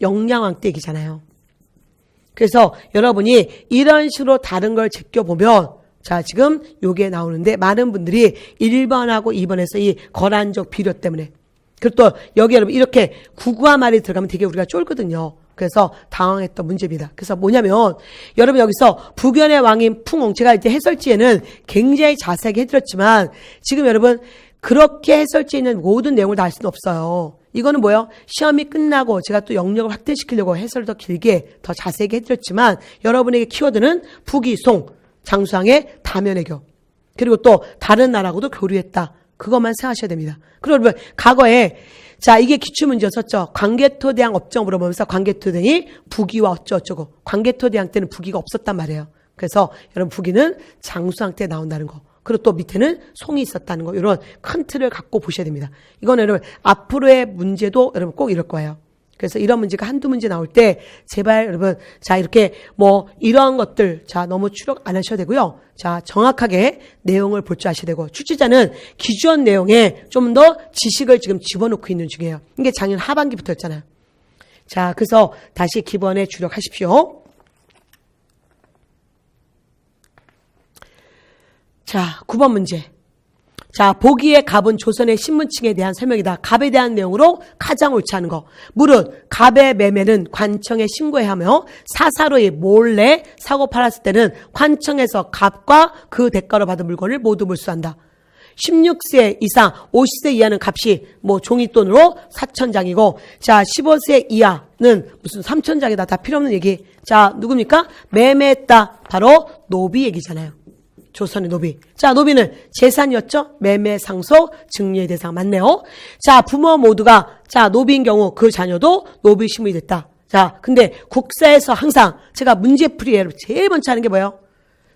[SPEAKER 1] 영량왕 때 얘기잖아요. 그래서 여러분이 이런 식으로 다른 걸 제껴보면 자, 지금 요게 나오는데 많은 분들이 1번하고 2번에서 이 거란족 비료 때문에 그리고 또 여기 여러분 이렇게 구구와 말이 들어가면 되게 우리가 쫄거든요. 그래서 당황했던 문제입니다. 그래서 뭐냐면 여러분 여기서 북연의 왕인 풍옹 제가 이제 해설지에는 굉장히 자세하게 해드렸지만 지금 여러분 그렇게 해설지에 있는 모든 내용을 다 알 수는 없어요. 이거는 뭐예요? 시험이 끝나고 제가 또 영역을 확대시키려고 해설을 더 길게 더 자세하게 해드렸지만 여러분에게 키워드는 북이 송 장수왕의 다면외교 그리고 또 다른 나라하고도 교류했다. 그것만 생각하셔야 됩니다. 그리고 여러분 과거에 자, 이게 기출문제였었죠. 광개토 대왕 업적 물어보면서 광개토 대왕이 북이와 어쩌고 광개토 대왕 때는 북이가 없었단 말이에요. 그래서 여러분 북이는 장수왕 때 나온다는 거. 그리고 또 밑에는 송이 있었다는 거. 이런 큰 틀을 갖고 보셔야 됩니다. 이거는 여러분 앞으로의 문제도 여러분 꼭 이럴 거예요. 그래서 이런 문제가 한두 문제 나올 때 제발 여러분 자, 이렇게 뭐 이런 것들 자, 너무 추력 안 하셔도 되고요. 자, 정확하게 내용을 볼 줄 아셔야 되고 출제자는 기존 내용에 좀 더 지식을 지금 집어넣고 있는 중이에요. 이게 작년 하반기부터였잖아요. 자, 그래서 다시 기본에 주력하십시오. 자, 9번 문제. 자, 보기에 갑은 조선의 신문층에 대한 설명이다. 갑에 대한 내용으로 가장 옳지 않은 거. 물은 갑의 매매는 관청에 신고해야 하며 사사로이 몰래 사고 팔았을 때는 관청에서 갑과 그 대가로 받은 물건을 모두 몰수한다. 16세 이상 50세 이하는 값이 뭐 종이돈으로 4,000장이고 자, 15세 이하는 무슨 3,000장이다. 다 필요 없는 얘기. 자, 누굽니까? 매매했다. 바로 노비 얘기잖아요. 조선의 노비. 자, 노비는 재산이었죠? 매매, 상속, 증여의 대상 맞네요. 자, 부모 모두가 자, 노비인 경우 그 자녀도 노비 신분이 됐다. 자, 근데 국사에서 항상 제가 문제풀이에 제일 먼저 하는 게 뭐예요?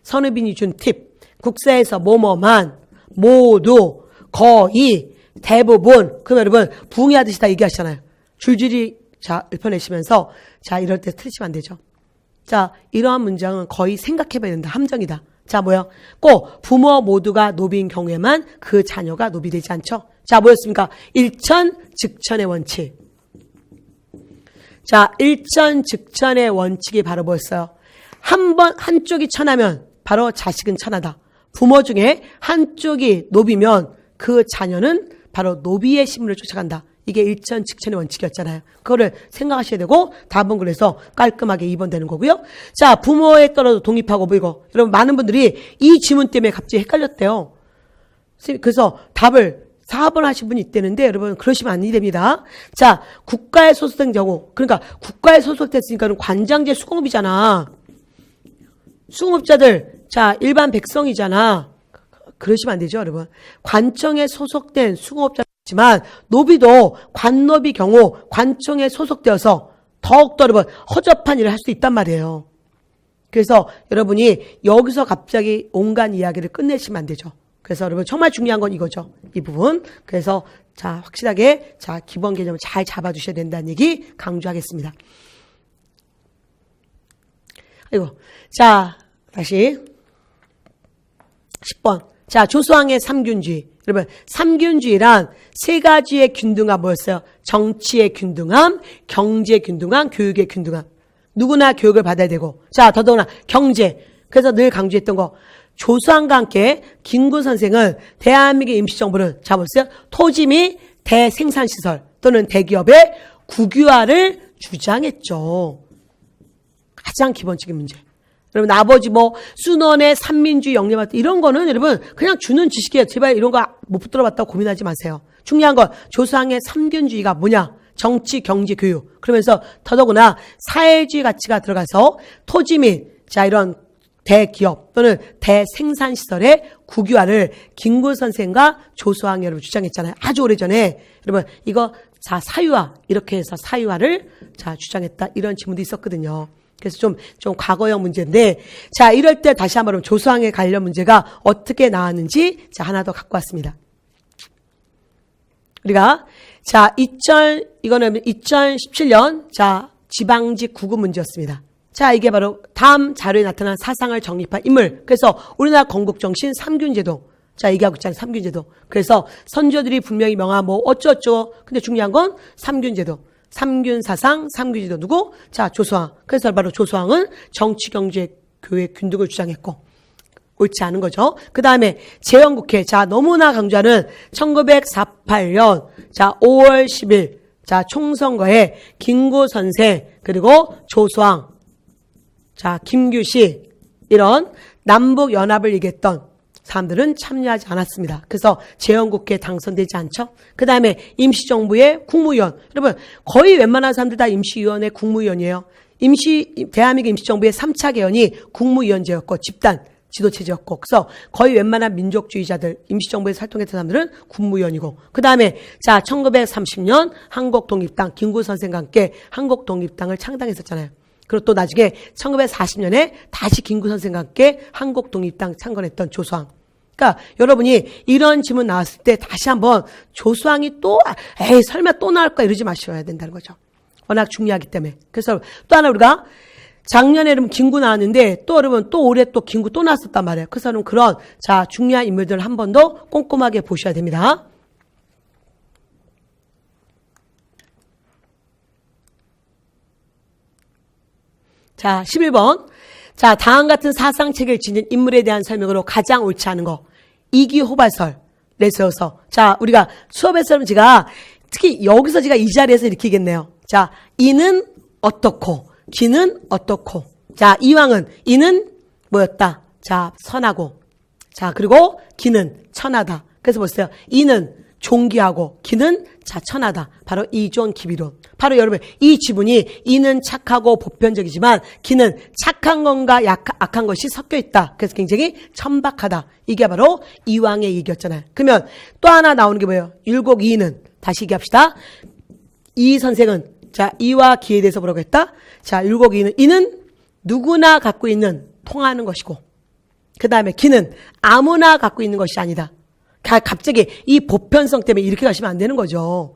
[SPEAKER 1] 선우빈이 준 팁. 국사에서 뭐뭐만 모두 거의 대부분 그럼 여러분 붕의하듯이 다 얘기하시잖아요. 줄줄이 자, 읊어내시면서 자, 이럴 때 틀리시면 안 되죠. 자, 이러한 문장은 거의 생각해봐야 된다. 함정이다. 자, 뭐요? 꼭 부모 모두가 노비인 경우에만 그 자녀가 노비되지 않죠? 자, 뭐였습니까? 일천즉천의 원칙. 자, 일천즉천의 원칙이 바로 뭐였어요? 한쪽이 천하면 바로 자식은 천하다. 부모 중에 한쪽이 노비면 그 자녀는 바로 노비의 신분을 쫓아간다. 이게 일천즉천의 원칙이었잖아요. 그거를 생각하셔야 되고 답은 그래서 깔끔하게 2번 되는 거고요. 자, 부모에 따라서 독립하고 뭐 이거. 여러분 많은 분들이 이 지문 때문에 갑자기 헷갈렸대요. 그래서 답을 4번 하신 분이 있다는데 여러분 그러시면 안 됩니다. 자, 국가에 소속된 경우. 그러니까 국가에 소속됐으니까 관장제 수공업이잖아. 수공업자들 자 일반 백성이잖아. 그러시면 안 되죠, 여러분. 관청에 소속된 수공업자지만 노비도 관노비 경우 관청에 소속되어서 더욱더 여러분 허접한 일을 할 수 있단 말이에요. 그래서 여러분이 여기서 갑자기 온갖 이야기를 끝내시면 안 되죠. 그래서 여러분 정말 중요한 건 이거죠. 이 부분. 그래서 자 확실하게 자 기본 개념을 잘 잡아주셔야 된다는 얘기 강조하겠습니다. 아이고 자 다시 10번. 자, 조수왕의 삼균주의. 여러분, 삼균주의란 세 가지의 균등함 뭐였어요? 정치의 균등함, 경제의 균등함, 교육의 균등함. 누구나 교육을 받아야 되고. 자, 더더구나 경제. 그래서 늘 강조했던 거. 조수왕과 함께 김구 선생은 대한민국의 임시정부를 잡았어요. 토지 및 대생산시설 또는 대기업의 국유화를 주장했죠. 가장 기본적인 문제. 여러분 아버지 뭐 순원의 삼민주의 영리받다 이런 거는 여러분 그냥 주는 지식이에요. 제발 이런 거 못 들어봤다고 고민하지 마세요. 중요한 건 조상의 삼균주의가 뭐냐? 정치, 경제, 교육. 그러면서 더더구나 사회주의 가치가 들어가서 토지 및 자 이런 대기업 또는 대생산시설의 국유화를 김구 선생과 조수왕이 여러분 주장했잖아요. 아주 오래전에 여러분 이거 자 사유화 이렇게 해서 사유화를 자 주장했다 이런 질문도 있었거든요. 그래서 좀 과거형 문제인데, 자, 이럴 때 다시 한번 조수왕에 관련 문제가 어떻게 나왔는지, 자, 하나 더 갖고 왔습니다. 우리가, 자, 이거는 2017년, 자, 지방직 구급 문제였습니다. 자, 이게 바로 다음 자료에 나타난 사상을 정립한 인물. 그래서 우리나라 건국정신 삼균제도. 자, 얘기하고 있잖아요. 삼균제도. 그래서 선조들이 분명히 명한 뭐 어쩌어쩌. 근데 중요한 건 삼균제도. 삼균사상, 삼균제도 누구? 자, 조수왕. 그래서 바로 조수왕은 정치, 경제, 교회 균등을 주장했고 옳지 않은 거죠. 그 다음에 재헌국회. 자, 너무나 강조하는 1948년 자 5월 10일 자 총선거에 김구 선생 그리고 조수왕 자 김규식 이런 남북 연합을 얘기했던 사람들은 참여하지 않았습니다. 그래서 재헌국회에 당선되지 않죠. 그 다음에 임시정부의 국무위원. 여러분 거의 웬만한 사람들 다 임시위원회 국무위원이에요. 대한민국 임시정부의 3차 개헌이 국무위원제였고 집단 지도체제였고 그래서 거의 웬만한 민족주의자들 임시정부에서 활동했던 사람들은 국무위원이고 그 다음에 자 1930년 한국독립당 김구 선생과 함께 한국독립당을 창당했었잖아요. 그리고 또 나중에 1940년에 다시 김구 선생과 함께 한국독립당 창건했던 조수왕. 그러니까 여러분이 이런 질문 나왔을 때 다시 한번 조수왕이 또 에이 설마 또 나올까 이러지 마셔야 된다는 거죠. 워낙 중요하기 때문에. 그래서 또 하나 우리가 작년에 여러분 김구 나왔는데 또 여러분 또 올해 또 김구 또 나왔었단 말이에요. 그래서 여러분 그런 자 중요한 인물들을 한 번 더 꼼꼼하게 보셔야 됩니다. 자, 11번. 자, 다음 같은 사상책을 지닌 인물에 대한 설명으로 가장 옳지 않은 거. 이기호발설 내세워서. 자, 우리가 수업에서는 제가 특히 여기서 제가 이 자리에서 이렇게 얘기했네요. 자, 이는 어떻고, 기는 어떻고. 자, 이왕은, 이는 뭐였다? 자, 선하고. 자, 그리고 기는 천하다. 그래서 보세요. 이는 존귀하고 기는 자 천하다. 바로 이존기비론. 바로 여러분 이 지문이 이는 착하고 보편적이지만 기는 착한 것과 악한 것이 섞여 있다. 그래서 굉장히 천박하다. 이게 바로 이왕의 얘기였잖아요. 그러면 또 하나 나오는 게 뭐예요? 율곡이는 다시 얘기합시다. 이 선생은 자 이와 기에 대해서 뭐라고 했다? 자 율곡이는 이는 누구나 갖고 있는 통하는 것이고 그 다음에 기는 아무나 갖고 있는 것이 아니다. 갑자기 이 보편성 때문에 이렇게 가시면 안 되는 거죠.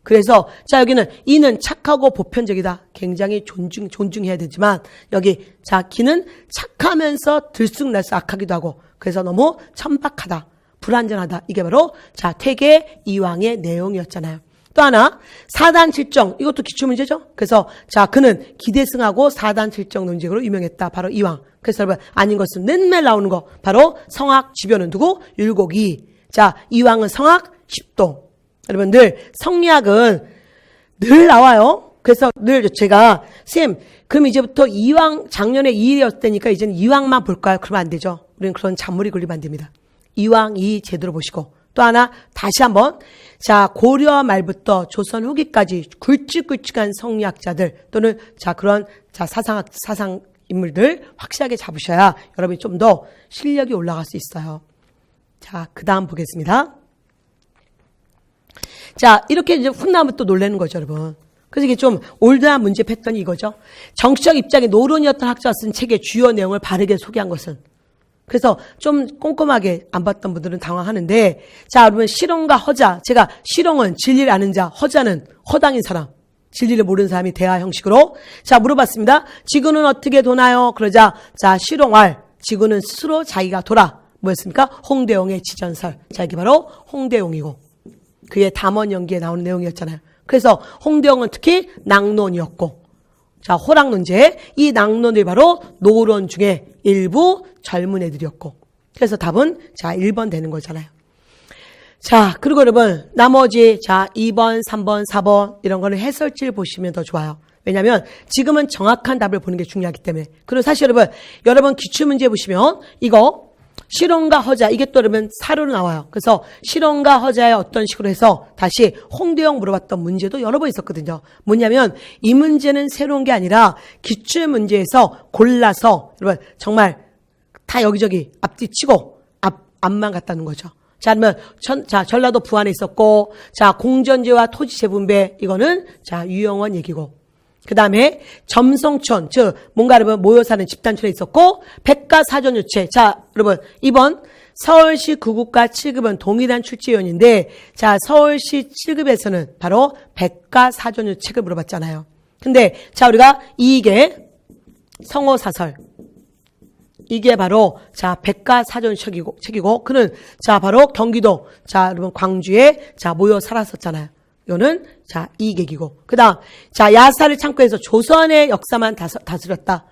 [SPEAKER 1] 그래서 자 여기는 이는 착하고 보편적이다. 굉장히 존중해야 되지만 여기 자 기는 착하면서 들쑥날쑥 악하기도 하고 그래서 너무 천박하다. 불완전하다. 이게 바로 자 퇴계 이왕의 내용이었잖아요. 또 하나 사단 칠정 이것도 기출문제죠. 그래서 자 그는 기대승하고 사단 칠정 논쟁으로 유명했다. 바로 이왕. 그래서 여러분 아닌 것은 맨날 나오는 거 바로 성악 지변은 누구? 율곡이. 자 이왕은 성악 10도. 여러분 늘 성리학은 늘 나와요. 그래서 늘 제가 쌤 그럼 이제부터 이왕 작년에 2일이었다니까 이제는 이왕만 볼까요? 그러면 안 되죠. 우리는 그런 잔머리 걸리면 안 됩니다. 이왕 이 제대로 보시고 또 하나 다시 한번 자 고려 말부터 조선 후기까지 굵직굵직한 성리학자들 또는 자 그런 자 사상 인물들 확실하게 잡으셔야 여러분이 좀 더 실력이 올라갈 수 있어요. 자 그다음 보겠습니다. 자 이렇게 이제 훗나면 또 놀라는 거죠, 여러분. 그래서 이게 좀 올드한 문제 패턴이 이거죠. 정치적 입장의 노론이었던 학자가 쓴 책의 주요 내용을 바르게 소개한 것은. 그래서 좀 꼼꼼하게 안 봤던 분들은 당황하는데 자 여러분 실용과 허자 제가 실용은 진리를 아는 자 허자는 허당인 사람 진리를 모르는 사람이 대화 형식으로 자 물어봤습니다. 지구는 어떻게 도나요? 그러자 자 실용할 지구는 스스로 자기가 돌아 뭐였습니까? 홍대용의 지전설 자 이게 바로 홍대용이고 그의 담원 연기에 나오는 내용이었잖아요. 그래서 홍대용은 특히 낭론이었고 자 호랑론제 이 낭론이 바로 노론 중에 일부 젊은 애들이었고 그래서 답은 자 1번 되는 거잖아요. 자 그리고 여러분 나머지 자 2번 3번 4번 이런 거는 해설지를 보시면 더 좋아요. 왜냐하면 지금은 정확한 답을 보는 게 중요하기 때문에. 그리고 사실 여러분 기출문제 보시면 이거 실용과 허자 이게 또 여러분 사료로 나와요. 그래서 실용과 허자의 어떤 식으로 해서 다시 홍대용 물어봤던 문제도 여러 번 있었거든요. 뭐냐면 이 문제는 새로운 게 아니라 기출문제에서 골라서 여러분 정말 다 여기저기 앞뒤 치고 앞만 갔다는 거죠. 자, 그러면 전라도 부안에 있었고 자 공전제와 토지 재분배 이거는 자 유영원 얘기고 그 다음에 점성촌, 즉 뭔가 여러분 모여 사는 집단촌에 있었고 백가사전유체. 자 여러분 이번 서울시 9급과 7급은 동일한 출제위원인데 자 서울시 7급에서는 바로 백가사전유책을 물어봤잖아요. 근데 자 우리가 이게 성호사설 이게 바로 자 백가사전유책이고 그는 자 바로 경기도 자 여러분 광주에 자 모여 살았었잖아요. 이거는 자 이객이고 그다음 자 야사를 창고해서 조선의 역사만 다스렸다.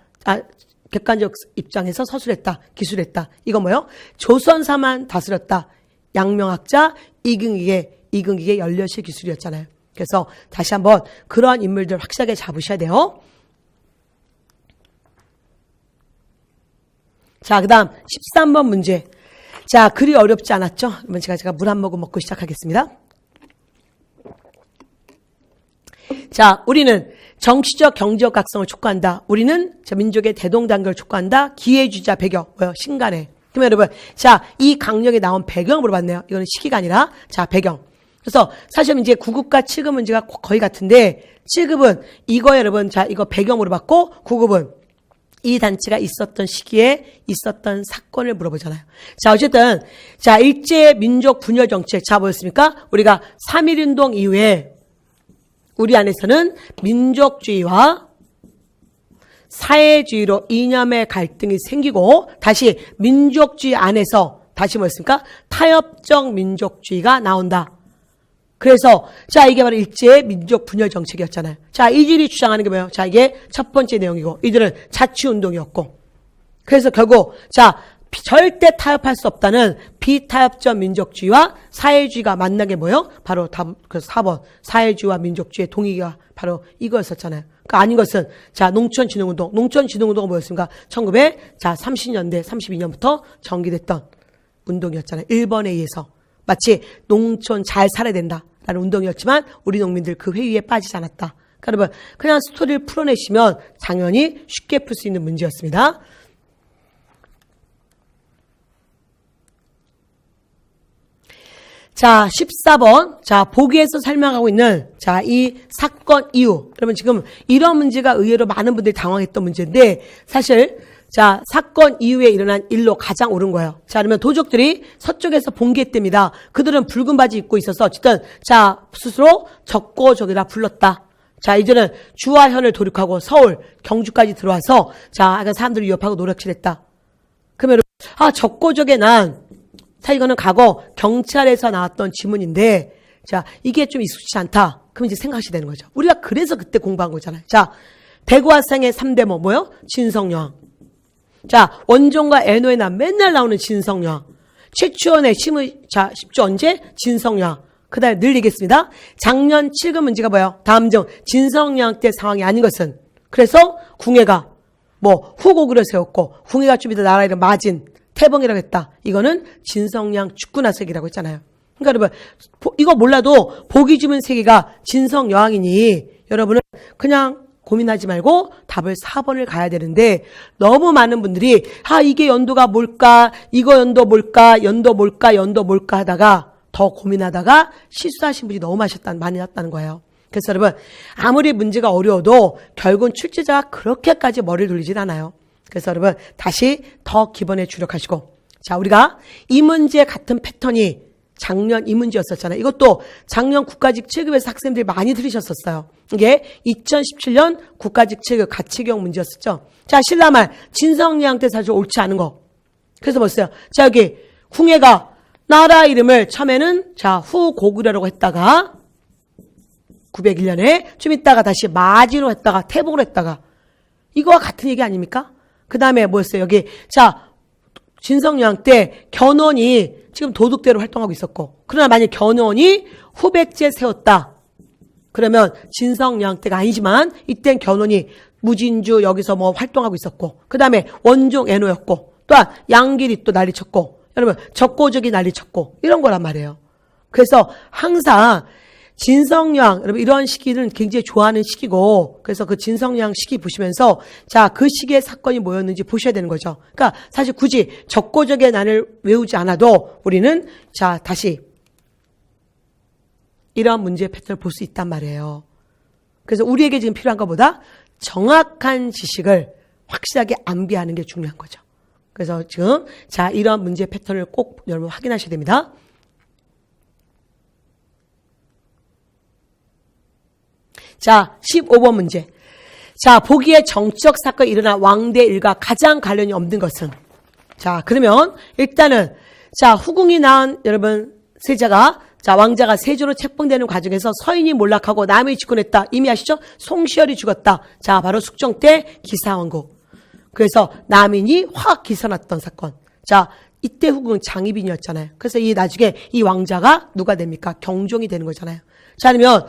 [SPEAKER 1] 객관적 입장에서 서술했다. 기술했다. 이거 뭐요? 조선사만 다스렸다. 양명학자 이근기의 연려실 기술이었잖아요. 그래서 다시 한번 그러한 인물들 확실하게 잡으셔야 돼요. 자 그다음 13번 문제. 자 글이 어렵지 않았죠? 그러면 제가 물 한 모금 먹고 시작하겠습니다. 자, 우리는 정치적, 경제적 각성을 촉구한다. 우리는 민족의 대동단결을 촉구한다. 기회주의자 배경, 신간에. 그러면 여러분, 자, 이 강령에 나온 배경을 물어봤네요. 이거는 시기가 아니라, 자, 배경. 그래서 사실 이제 9급과 7급 문제가 거의 같은데, 7급은 이거 여러분, 자, 이거 배경 물어봤고, 9급은 이 단체가 있었던 시기에 있었던 사건을 물어보잖아요. 자, 어쨌든, 자, 일제 민족 분열 정책. 자, 뭐였습니까? 우리가 3.1운동 이후에 우리 안에서는 민족주의와 사회주의로 이념의 갈등이 생기고 다시 민족주의 안에서 다시 뭐였습니까? 타협적 민족주의가 나온다. 그래서 자 이게 바로 일제의 민족 분열 정책이었잖아요. 자 이들이 주장하는 게 뭐예요? 자 이게 첫 번째 내용이고 이들은 자치운동이었고 그래서 결국 자 절대 타협할 수 없다는 비타협적 민족주의와 사회주의가 만난 게 뭐예요? 바로 그래서 4번 사회주의와 민족주의의 동의가 바로 이거였었잖아요. 그러니까 아닌 것은 자 농촌진흥운동은 뭐였습니까? 1930년대 32년부터 전개됐던 운동이었잖아요. 일본에 의해서 마치 농촌 잘 살아야 된다라는 운동이었지만 우리 농민들 그 회의에 빠지지 않았다. 그러니까 그냥 스토리를 풀어내시면 당연히 쉽게 풀 수 있는 문제였습니다. 자, 14번. 자, 보기에서 설명하고 있는, 자, 이 사건 이후. 그러면 지금 이런 문제가 의외로 많은 분들이 당황했던 문제인데, 사실, 자, 사건 이후에 일어난 일로 가장 옳은 거예요. 자, 그러면 도적들이 서쪽에서 봉기했답니다. 그들은 붉은 바지 입고 있어서 어쨌든 자, 스스로 적고적이라 불렀다. 자, 이제는 주와 현을 돌이하고 서울, 경주까지 들어와서 자, 사람들을 위협하고 노력질했다. 그러면 적고적에 난 자, 이거는 과거 경찰에서 나왔던 지문인데 자, 이게 좀 익숙치 않다. 그럼 이제 생각하셔야 되는 거죠. 우리가 그래서 그때 공부한 거잖아요. 자, 대구화상의 3대모 뭐요? 진성여왕. 자, 원종과 애노에 나 맨날 나오는 진성여왕. 최추원의 심의, 자, 10조 언제? 진성여왕. 그 다음에 늘 얘기했습니다. 작년 7급 문제가 뭐예요? 다음 중 진성여왕 때 상황이 아닌 것은. 그래서 궁예가 뭐 후고구려 세웠고 궁예가 좀 이따 나라 이름 마진, 태봉이라고 했다. 이거는 진성여왕 축구나색이라고 했잖아요. 그러니까 여러분 이거 몰라도 보기 주문 세계가 진성여왕이니 여러분은 그냥 고민하지 말고 답을 4번을 가야 되는데 너무 많은 분들이 이게 연도가 뭘까? 이거 연도 뭘까? 연도 뭘까 하다가 더 고민하다가 실수하신 분이 너무 많이 났다는 거예요. 그래서 여러분 아무리 문제가 어려워도 결국은 출제자가 그렇게까지 머리를 돌리진 않아요. 그래서 여러분 다시 더 기본에 주력하시고 자 우리가 이 문제 같은 패턴이 작년 이 문제였었잖아요. 이것도 작년 국가직 7급에서 학생들이 많이 들으셨었어요. 이게 2017년 국가직 7급 가치경 문제였었죠. 자, 신라말 진성여왕 때 사실 옳지 않은 거. 그래서 뭐였어요? 자, 여기 궁예가 나라 이름을 처음에는 자, 후고구려라고 했다가 901년에 좀 있다가 다시 마지로 했다가 태봉으로 했다가 이거와 같은 얘기 아닙니까? 그 다음에 뭐였어요? 여기 자, 진성여왕 때 견훤이 지금 도둑대로 활동하고 있었고 그러나 만약 견훤이 후백제 세웠다. 그러면 진성여왕 때가 아니지만 이땐 견훤이 무진주 여기서 뭐 활동하고 있었고 그 다음에 원종 애노였고 또한 양길이 또 난리쳤고 여러분 적고적이 난리쳤고 이런 거란 말이에요. 그래서 항상 진성여왕 여러분 이런 시기는 굉장히 좋아하는 시기고 그래서 그 진성여왕 시기 보시면서 자, 그 시기의 사건이 뭐였는지 보셔야 되는 거죠. 그러니까 사실 굳이 적고적의 난을 외우지 않아도 우리는 자, 다시 이러한 문제의 패턴을 볼 수 있단 말이에요. 그래서 우리에게 지금 필요한 것보다 정확한 지식을 확실하게 암기하는 게 중요한 거죠. 그래서 지금 자, 이러한 문제의 패턴을 꼭 여러분 확인하셔야 됩니다. 자, 15번 문제. 자, 보기에 정치적 사건이 일어난 왕대 일과 가장 관련이 없는 것은? 자, 그러면 일단은 자, 후궁이 낳은 여러분 세자가 자, 왕자가 세조로 책봉되는 과정에서 서인이 몰락하고 남이 집권했다. 이미 아시죠? 송시열이 죽었다. 자, 바로 숙종 때 기사왕국. 그래서 남인이 확 기사났던 사건. 자, 이때 후궁은 장희빈이었잖아요. 그래서 이 나중에 이 왕자가 누가 됩니까? 경종이 되는 거잖아요. 자, 아니면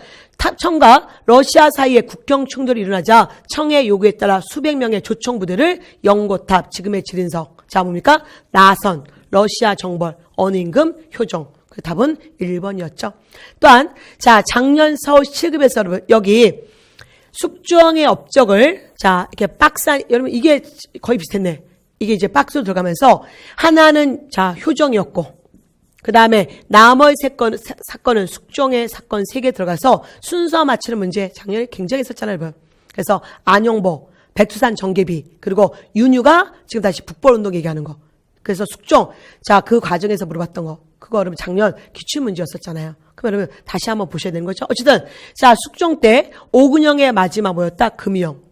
[SPEAKER 1] 청과 러시아 사이에 국경 충돌이 일어나자 청의 요구에 따라 수백 명의 조총부대를 영고탑, 지금의 지린석, 자, 뭡니까? 나선, 러시아 정벌, 어느 임금, 효종. 그 답은 1번이었죠. 또한, 자, 작년 서울 7급에서 여러분, 여기 숙종의 업적을, 자, 이렇게 박스, 여러분, 이게 거의 비슷했네. 이게 이제 박스로 들어가면서 하나는, 자, 효정이었고, 그 다음에 나머지 사건은 숙종의 사건 3개 들어가서 순서 맞추는 문제 작년에 굉장히 있었잖아요, 여러분. 그래서 안용보, 백두산 정계비, 그리고 윤유가 지금 다시 북벌운동 얘기하는 거. 그래서 숙종, 자, 그 과정에서 물어봤던 거. 그거 여러분 작년 기출문제였었잖아요. 그럼 여러분 다시 한번 보셔야 되는 거죠. 어쨌든, 자, 숙종 때 오근영의 마지막 뭐였다? 금유영.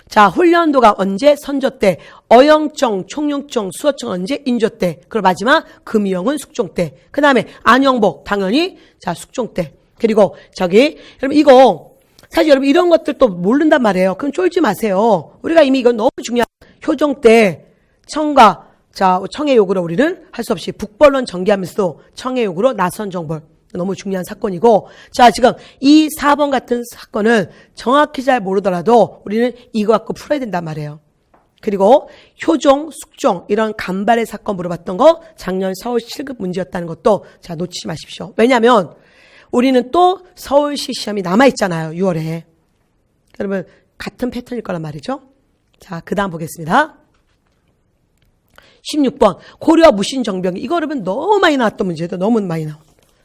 [SPEAKER 1] 자, 훈련도가 언제? 선조 때. 어영청, 총룡청, 수어청 언제? 인조 때. 그리고 마지막 금유영은 숙종 때. 그 다음에 안영복 당연히 자, 숙종 때. 그리고 저기 여러분 이거 사실 여러분 이런 것들 또 모른단 말이에요. 그럼 쫄지 마세요. 우리가 이미 이건 너무 중요한 효종 때 청과 자, 청의 요구로 우리는 할 수 없이 북벌론 전개하면서도 청의 요구로 나선 정벌. 너무 중요한 사건이고 자, 지금 이 4번 같은 사건은 정확히 잘 모르더라도 우리는 이거 갖고 풀어야 된단 말이에요. 그리고 효종, 숙종 이런 간발의 사건 물어봤던 거 작년 서울 7급 문제였다는 것도 자, 놓치지 마십시오. 왜냐하면 우리는 또 서울시 시험이 남아있잖아요. 6월에. 여러분 같은 패턴일 거란 말이죠. 자, 그 다음 보겠습니다. 16번 고려 무신정병. 이거 여러분 너무 많이 나왔던 문제도 너무 많이 나와.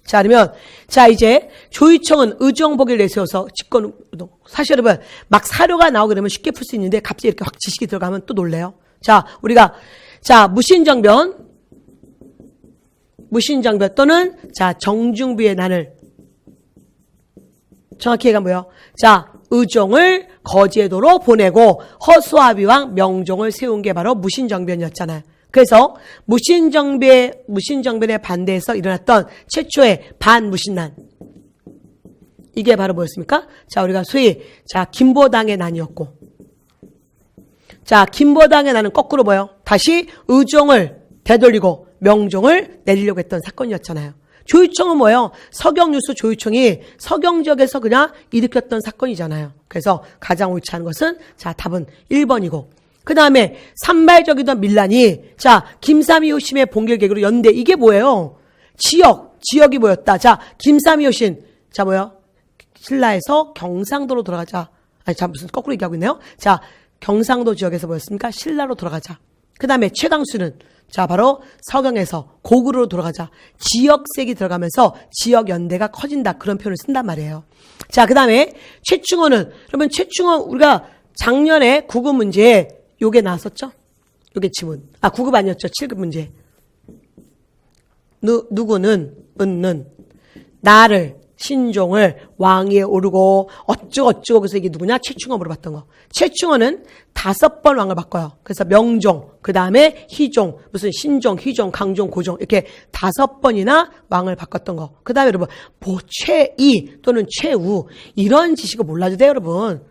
[SPEAKER 1] 자, 그러면 자, 이제 조의청은 의정복을 내세워서 집권운동. 사실 여러분 막 사료가 나오게 되면 쉽게 풀 수 있는데 갑자기 이렇게 확 지식이 들어가면 또 놀래요. 자, 우리가, 자, 무신정변 또는, 자, 정중부의 난을. 정확히 얘가 뭐예요? 자, 의종을 거제도로 보내고 허수아비왕 명종을 세운 게 바로 무신정변이었잖아요. 그래서 무신정변에 반대해서 일어났던 최초의 반무신난. 이게 바로 뭐였습니까? 자, 우리가 소위, 자, 김보당의 난이었고. 자, 김보당의 난은 거꾸로 뭐예요? 다시 의종을 되돌리고 명종을 내리려고 했던 사건이었잖아요. 조유총은 뭐예요? 서경유수 조유총이 서경 지역에서 그냥 일으켰던 사건이잖아요. 그래서 가장 옳지 않은 것은, 자, 답은 1번이고. 그 다음에 산발적이던 밀란이, 자, 김삼이호심의 봉결계획으로 연대. 이게 뭐예요? 지역이 뭐였다? 자, 김삼이호신. 자, 뭐예요? 신라에서 경상도로 돌아가자. 아니, 자, 무슨 거꾸로 얘기하고 있네요. 자, 경상도 지역에서 뭐였습니까? 신라로 돌아가자. 그 다음에 최강수는, 자, 바로 서경에서 고구려로 돌아가자. 지역색이 들어가면서 지역 연대가 커진다. 그런 표현을 쓴단 말이에요. 자, 그 다음에 최충원은, 여러분, 최충원, 우리가 작년에 9급 문제에 요게 나왔었죠? 요게 지문. 9급 아니었죠? 7급 문제. 누구는, 은는, 나를, 신종을 왕위에 오르고 어쩌고 그래서 이게 누구냐? 최충원 물어봤던 거. 최충원은 5번 왕을 바꿔요. 그래서 명종, 그 다음에 희종, 무슨 신종, 희종, 강종, 고종 이렇게 5번이나 왕을 바꿨던 거. 그 다음에 여러분 최이 또는 최우 이런 지식을 몰라도 돼요, 여러분.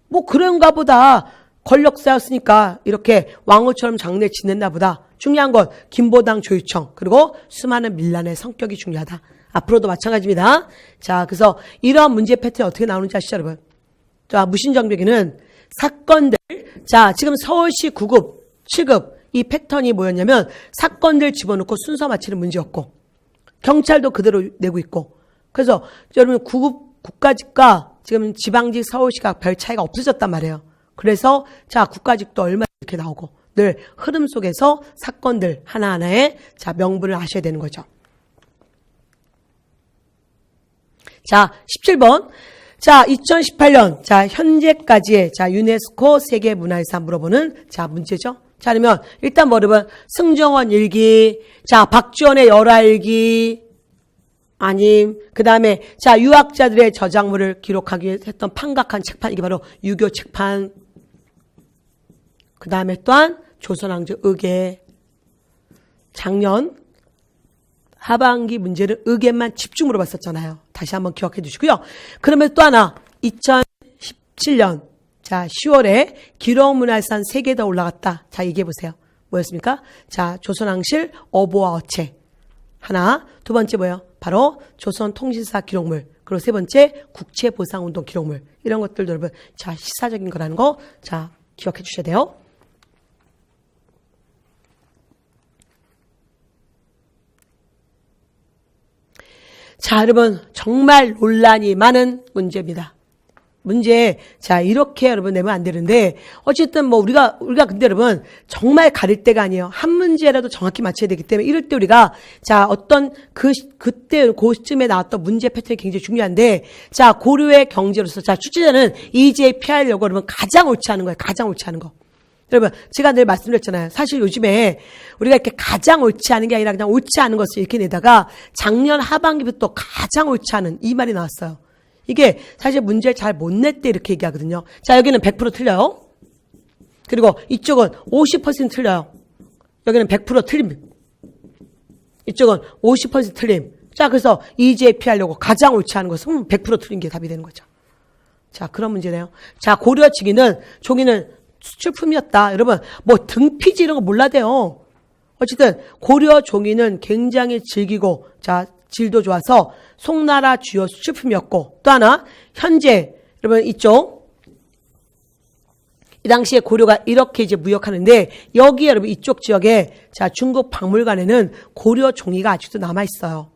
[SPEAKER 1] 뭐 그런가 보다. 권력사였으니까 이렇게 왕후처럼 장래 지냈나 보다. 중요한 건 김보당 조유청 그리고 수많은 밀란의 성격이 중요하다. 앞으로도 마찬가지입니다. 자, 그래서 이러한 문제 패턴이 어떻게 나오는지 아시죠, 여러분? 자, 무신정변기는 사건들, 자, 지금 서울시 9급, 7급 이 패턴이 뭐였냐면 사건들 집어넣고 순서 맞추는 문제였고 경찰도 그대로 내고 있고 그래서 여러분 9급 국가직과 지금 지방직 서울시가 별 차이가 없어졌단 말이에요. 그래서 자, 국가직도 얼마 이렇게 나오고 늘 흐름 속에서 사건들 하나하나에 자, 명분을 아셔야 되는 거죠. 자, 17번. 자, 2018년. 자, 현재까지의 자, 유네스코 세계문화유산 물어보는 자, 문제죠. 자, 그러면 일단 뭐 여러분 승정원 일기, 자, 박지원의 열화일기 아님 그다음에 자, 유학자들의 저작물을 기록하기 위해 했던 판각한 책판 이게 바로 유교 책판. 그다음에 또한 조선왕조 의궤. 작년 하반기 문제를 의견만 집중 물어봤었잖아요. 다시 한번 기억해 주시고요. 그러면 또 하나 2017년 자 10월에 기록문화유산 3개 더 올라갔다. 자 얘기해 보세요. 뭐였습니까? 자 조선왕실 어보와 어체 하나. 두 번째 뭐예요? 바로 조선통신사 기록물. 그리고 세 번째 국채보상운동 기록물. 이런 것들도 여러분 자 시사적인 거라는 거 자 기억해 주셔야 돼요. 자, 여러분, 정말 논란이 많은 문제입니다. 문제, 자, 이렇게 여러분 내면 안 되는데, 어쨌든 뭐 우리가 근데 여러분, 정말 가릴 때가 아니에요. 한 문제라도 정확히 맞춰야 되기 때문에, 이럴 때 우리가, 자, 어떤 그때, 그쯤에 나왔던 문제 패턴이 굉장히 중요한데, 자, 고려의 경제로서, 자, 출제자는 이제 피하려고 여러분 가장 옳지 않은 거예요. 가장 옳지 않은 거. 여러분, 제가 늘 말씀드렸잖아요. 사실 요즘에 우리가 이렇게 가장 옳지 않은 게 아니라 그냥 옳지 않은 것을 이렇게 내다가 작년 하반기부터 가장 옳지 않은 이 말이 나왔어요. 이게 사실 문제를 잘 못 낼 때 이렇게 얘기하거든요. 자, 여기는 100% 틀려요. 그리고 이쪽은 50% 틀려요. 여기는 100% 틀림. 이쪽은 50% 틀림. 자, 그래서 이제 피하려고 가장 옳지 않은 것은 100% 틀린 게 답이 되는 거죠. 자, 그런 문제네요. 자, 고려 종이는 수출품이었다. 여러분, 뭐 등피지 이런 거 몰라대요. 어쨌든 고려 종이는 굉장히 질기고 자 질도 좋아서 송나라 주요 수출품이었고 또 하나 현재 여러분 이쪽 이 당시에 고려가 이렇게 이제 무역하는데 여기 여러분 이쪽 지역에 자 중국 박물관에는 고려 종이가 아직도 남아 있어요.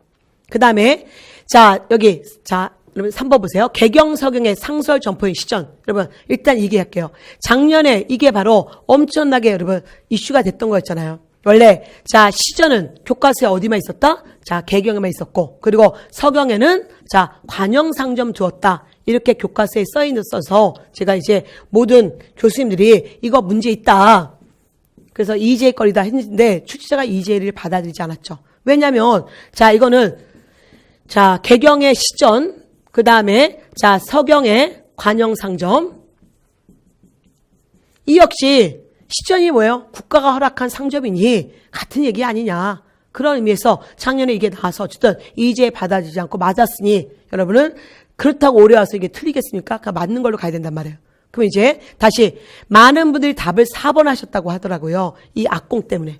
[SPEAKER 1] 그 다음에 자 여기 자. 여러분 3번 보세요. 개경서경의 상설 점포의 시전. 여러분 일단 얘기할게요. 작년에 이게 바로 엄청나게 여러분 이슈가 됐던 거였잖아요. 원래 자 시전은 교과서에 어디만 있었다? 자 개경에만 있었고 그리고 서경에는 자 관영상점 두었다. 이렇게 교과서에 써서 제가 이제 모든 교수님들이 이거 문제 있다. 그래서 EJ 거리다 했는데 출제자가 EJ를 받아들이지 않았죠. 왜냐하면 자 이거는 자 개경의 시전, 그 다음에 자 서경의 관영상점, 이 역시 시전이 뭐예요? 국가가 허락한 상점이니 같은 얘기 아니냐. 그런 의미에서 작년에 이게 나와서 어쨌든 EJ 받아들이지 않고 맞았으니 여러분은 그렇다고 올해 와서 이게 틀리겠습니까? 그러니까 맞는 걸로 가야 된단 말이에요. 그럼 이제 다시 많은 분들이 답을 4번 하셨다고 하더라고요. 이 악공 때문에.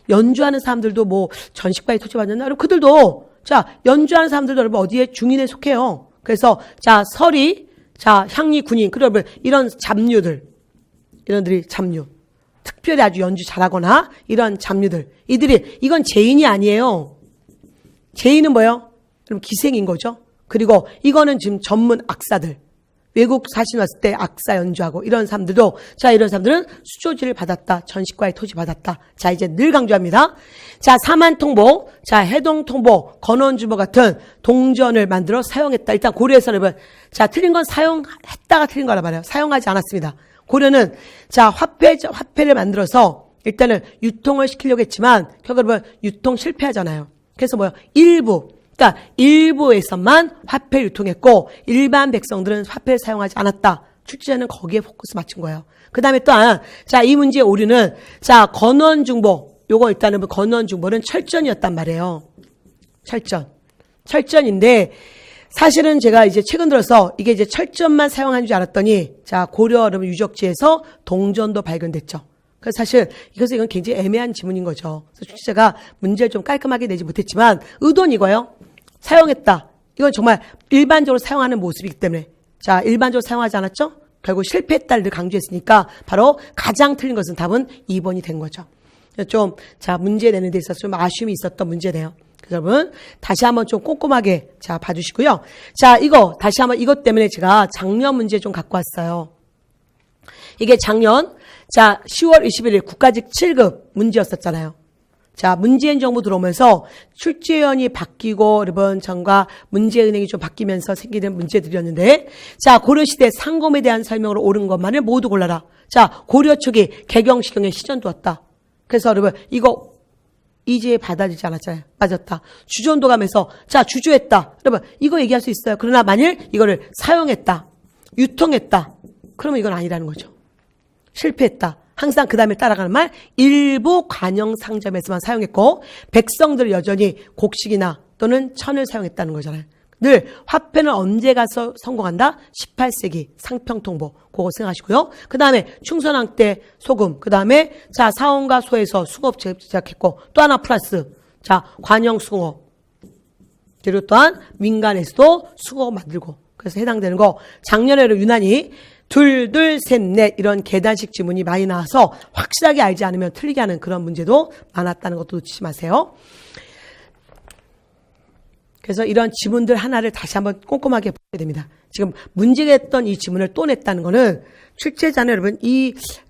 [SPEAKER 1] 연주하는 사람들도 뭐 전식바에 토지받았나? 여러분 그들도 자 연주하는 사람들도 여러분 어디에 중인에 속해요. 그래서 자 서리, 자 향리, 군인, 그러면 이런 잡류들, 이런들이 잡류. 특별히 아주 연주 잘하거나 이런 잡류들. 이들이 이건 죄인이 아니에요. 죄인은 뭐예요? 그럼 기생인 거죠. 그리고 이거는 지금 전문 악사들. 외국 사신 왔을 때 악사 연주하고 이런 사람들도 자 이런 사람들은 수조지를 받았다. 전식과의 토지 받았다. 자 이제 늘 강조합니다. 자 사만통보, 자 해동통보, 건원주보 같은 동전을 만들어 사용했다. 일단 고려에서는 자 틀린 건 사용했다가 틀린 거라 말이에요. 사용하지 않았습니다. 고려는 자 화폐를 만들어서 일단은 유통을 시키려고 했지만 결국은 유통 실패하잖아요. 그래서 뭐요? 그러니까 일부에서만 화폐를 유통했고 일반 백성들은 화폐를 사용하지 않았다. 출제자는 거기에 포커스 맞춘 거예요. 그 다음에 또한 자 이 문제의 오류는 자 건원중보, 요거 일단은 건원중보는 철전이었단 말이에요. 철전인데 사실은 제가 이제 최근 들어서 이게 이제 철전만 사용한 줄 알았더니 자 고려 여러분 유적지에서 동전도 발견됐죠. 그래서 사실 이건 굉장히 애매한 지문인 거죠. 그래서 출제자가 문제를 좀 깔끔하게 내지 못했지만 의도는 이거예요. 사용했다. 이건 정말 일반적으로 사용하는 모습이기 때문에 자 일반적으로 사용하지 않았죠? 결국 실패했다를 강조했으니까 바로 가장 틀린 것은 답은 2번이 된 거죠. 좀 자 문제 내는 데 있어서 좀 아쉬움이 있었던 문제네요. 여러분 다시 한번 좀 꼼꼼하게 자 봐주시고요. 자 이거 다시 한번 이것 때문에 제가 작년 문제 좀 갖고 왔어요. 이게 작년 자 10월 21일 국가직 7급 문제였었잖아요. 자 문재인 정부 들어오면서 출제위원이 바뀌고 여러분 전과 문제은행이 좀 바뀌면서 생기는 문제들이었는데 자 고려시대 상검에 대한 설명으로 옳은 것만을 모두 골라라. 자 고려 초기 개경시경에 시전 두었다. 그래서 여러분 이거 이제 받아들이지 않았잖아요. 맞았다. 주전도감에서 자 주주했다. 여러분 이거 얘기할 수 있어요. 그러나 만일 이거를 사용했다, 유통했다. 그러면 이건 아니라는 거죠. 실패했다. 항상 그 다음에 따라가는 말 일부 관영상점에서만 사용했고 백성들 여전히 곡식이나 또는 천을 사용했다는 거잖아요. 늘 화폐는 언제 가서 성공한다? 18세기 상평통보 그거 생각하시고요. 그 다음에 충선왕 때 소금, 그 다음에 자 사원과 소에서 수공업 제작했고 또 하나 플러스 자 관영수공업 그리고 또한 민간에서도 수공업 만들고 그래서 해당되는 거 작년에는 유난히 둘, 셋, 넷 이런 계단식 지문이 많이 나와서 확실하게 알지 않으면 틀리게 하는 그런 문제도 많았다는 것도 놓치지 마세요. 그래서 이런 지문들 하나를 다시 한번 꼼꼼하게 보게 됩니다. 지금 문제가 했던 이 지문을 또 냈다는 거는 출제자는 여러분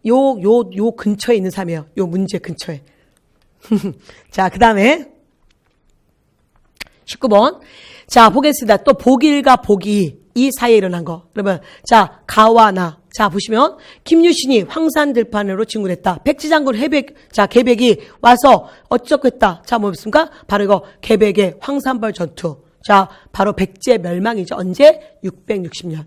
[SPEAKER 1] 요 근처에 있는 사람이에요. 요 문제 근처에. 자, 그 다음에 19번. 자, 보겠습니다. 또 보길과 보기 이 사이에 일어난 거. 그러면 자, 가와 나. 자, 보시면 김유신이 황산 들판으로 진군했다. 백지장군 계백이 와서 어쩌고 했다. 자, 뭐였습니까? 바로 이거 계백의 황산벌 전투. 자, 바로 백제 멸망이죠. 언제? 660년.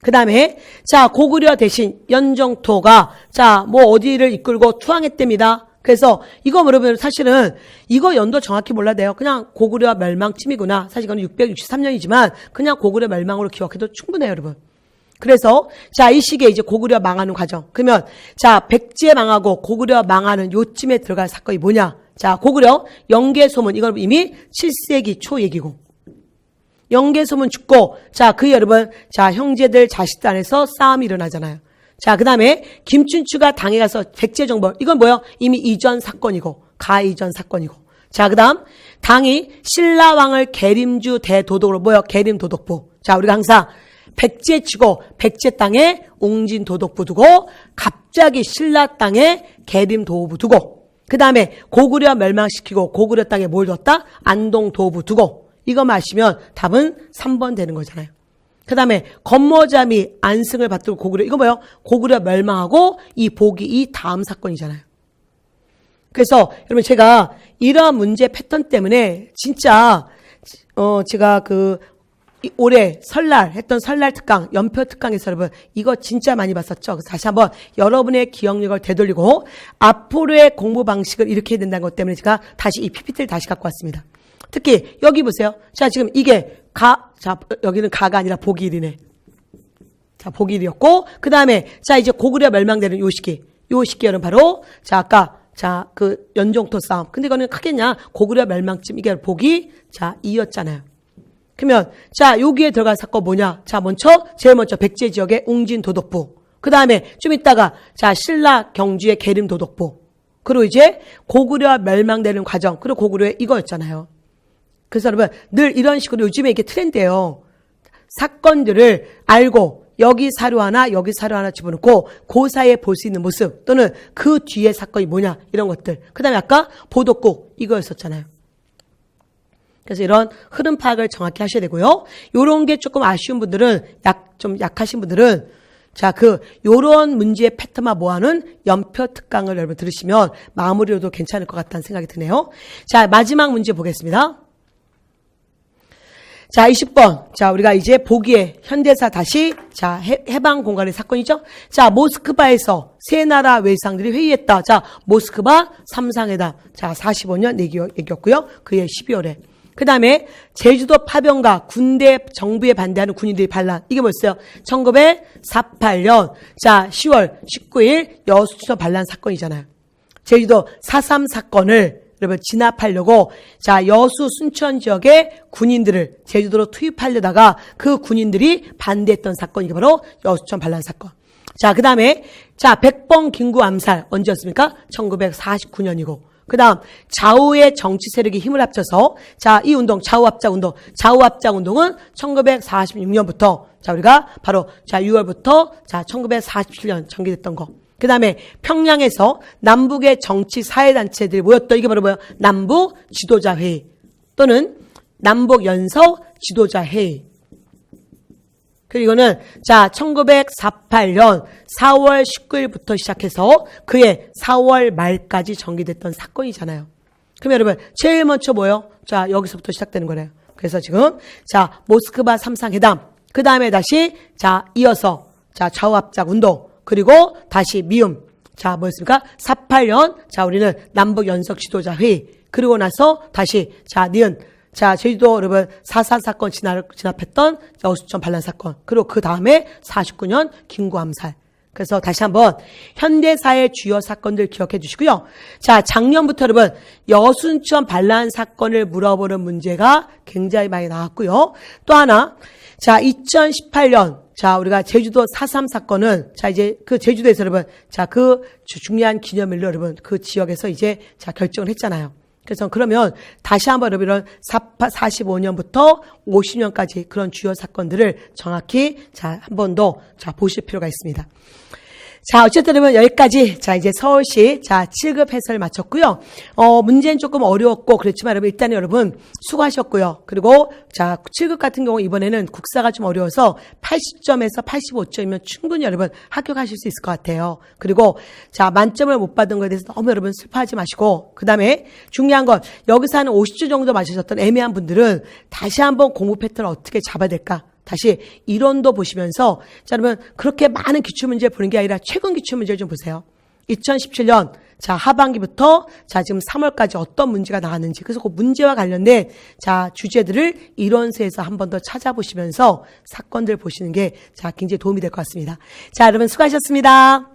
[SPEAKER 1] 그 다음에 자, 고구려 대신 연정토가 자, 뭐 어디를 이끌고 투항했답니다. 그래서 이거 여러분 사실은 이거 연도 정확히 몰라도 돼요. 그냥 고구려 멸망쯤이구나. 사실 이건 663년이지만 그냥 고구려 멸망으로 기억해도 충분해요, 여러분. 그래서 자, 이 시기에 이제 고구려 망하는 과정. 그러면 자, 백제 망하고 고구려 망하는 요쯤에 들어갈 사건이 뭐냐? 자, 고구려 영계소문 이건 이미 7세기 초 얘기고. 영계소문 죽고 자, 그 여러분 자, 형제들 자식들 안에서 싸움이 일어나잖아요. 자, 그 다음에 김춘추가 당에 가서 백제정벌 이건 뭐예요? 이미 이전 사건이고 가이전 사건이고. 자, 그 다음 당이 신라왕을 계림주 대도독으로 뭐예요? 계림도독부. 자, 우리가 항상 백제 치고 백제 땅에 웅진도독부 두고 갑자기 신라 땅에 계림도부 두고 그 다음에 고구려 멸망시키고 고구려 땅에 뭘 뒀다? 안동도부 두고 이거 마시면 답은 3번 되는 거잖아요. 그 다음에 건모자미 안승을 받들고 고구려 이거 뭐예요? 고구려 멸망하고 이 복이 이 다음 사건이잖아요. 그래서 여러분 제가 이러한 문제 패턴 때문에 진짜 제가 올해 설날 했던 설날 특강, 연표 특강에서 여러분 이거 진짜 많이 봤었죠. 그래서 다시 한번 여러분의 기억력을 되돌리고 앞으로의 공부 방식을 이렇게 해야 된다는 것 때문에 제가 다시 이 PPT를 다시 갖고 왔습니다. 특히 여기 보세요. 자, 지금 이게 자, 여기는 가가 아니라 복일이네. 자, 복일이었고 그 다음에 자, 이제 고구려 멸망되는 요 시기 여러분 바로 자, 아까 자, 연종토 싸움. 근데 이거는 크겠냐? 고구려 멸망쯤 이게 복이 자, 2였잖아요. 그러면 자, 여기에 들어갈 사건 뭐냐? 자, 제일 먼저 백제 지역의 웅진 도독부. 그 다음에 좀 있다가 자, 신라 경주의 계림 도독부. 그리고 이제 고구려 멸망되는 과정. 그리고 고구려의 이거였잖아요. 그래서 여러분 늘 이런 식으로 요즘에 이게 트렌드예요. 사건들을 알고 여기 사료 하나 여기 사료 하나 집어넣고 그 사이에 볼 수 있는 모습 또는 그 뒤에 사건이 뭐냐 이런 것들. 그 다음에 아까 보독국 이거였었잖아요. 그래서 이런 흐름 파악을 정확히 하셔야 되고요. 요런 게 조금 아쉬운 분들은 좀 약하신 분들은 자, 요런 문제의 패턴만 모아놓은 연표 특강을 여러분 들으시면 마무리로도 괜찮을 것 같다는 생각이 드네요. 자, 마지막 문제 보겠습니다. 자, 20번. 자, 우리가 이제 보기에 현대사 다시, 자, 해방 공간의 사건이죠. 자, 모스크바에서 세 나라 외상들이 회의했다. 자, 모스크바 3상회담. 자, 45년 얘기였고요. 그해 12월에. 그 다음에 제주도 파병과 군대 정부에 반대하는 군인들이 반란. 이게 뭐였어요? 1948년, 자, 10월 19일 여수추천 반란 사건이잖아요. 제주도 4.3 사건을 여러분 진압하려고 자, 여수 순천 지역의 군인들을 제주도로 투입하려다가 그 군인들이 반대했던 사건이 바로 여수천 반란 사건. 자, 그 다음에 자, 백범 김구 암살 언제였습니까? 1949년이고 그 다음 좌우의 정치 세력이 힘을 합쳐서 자, 이 운동 좌우합작 운동은 1946년부터 자, 우리가 바로 자, 6월부터 자, 1947년 전개됐던 거. 그 다음에 평양에서 남북의 정치 사회단체들이 모였던 이게 바로 뭐예요? 남북 지도자 회의 또는 남북 연석 지도자 회의. 그리고 이거는 자, 1948년 4월 19일부터 시작해서 그해 4월 말까지 전개됐던 사건이잖아요. 그럼 여러분 제일 먼저 뭐예요? 자, 여기서부터 시작되는 거래요. 그래서 지금 자, 모스크바 3상회담 그 다음에 다시 자, 이어서 자, 좌우합작 운동 그리고 다시 미움. 자, 뭐였습니까? 48년. 자, 우리는 남북 연석 지도자 회의. 그리고 나서 다시 자, 니은. 자, 제주도 여러분 4.4 사건 진압했던 여수천 반란 사건. 그리고 그 다음에 49년 김구 암살. 그래서 다시 한번 현대사의 주요 사건들 기억해 주시고요. 자, 작년부터 여러분 여순천 반란 사건을 물어보는 문제가 굉장히 많이 나왔고요. 또 하나. 자, 2018년 자, 우리가 제주도 4.3 사건은 자, 이제 제주도에서 여러분 자, 중요한 기념일로 여러분 그 지역에서 이제 자, 결정을 했잖아요. 그래서 그러면 다시 한번 여러분 이런 45년부터 50년까지 그런 주요 사건들을 정확히 자, 한 번 더 자, 보실 필요가 있습니다. 자, 어쨌든 여러분 여기까지 자, 이제 서울시 자, 7급 해설 마쳤고요. 문제는 조금 어려웠고 그렇지만 여러분 일단 여러분 수고하셨고요. 그리고 자, 7급 같은 경우 이번에는 국사가 좀 어려워서 80점에서 85점이면 충분히 여러분 합격하실 수 있을 것 같아요. 그리고 자, 만점을 못 받은 거에 대해서 너무 여러분 슬퍼하지 마시고 그다음에 중요한 건 여기서 한 50점 정도 맞으셨던 애매한 분들은 다시 한번 공부 패턴을 어떻게 잡아야 될까? 다시 이론도 보시면서 자, 여러분 그렇게 많은 기출문제를 보는 게 아니라 최근 기출문제를 좀 보세요. 2017년 자, 하반기부터 자, 지금 3월까지 어떤 문제가 나왔는지 그래서 그 문제와 관련된 자, 주제들을 이론서에서 한 번 더 찾아보시면서 사건들 보시는 게 자, 굉장히 도움이 될 것 같습니다. 자, 여러분 수고하셨습니다.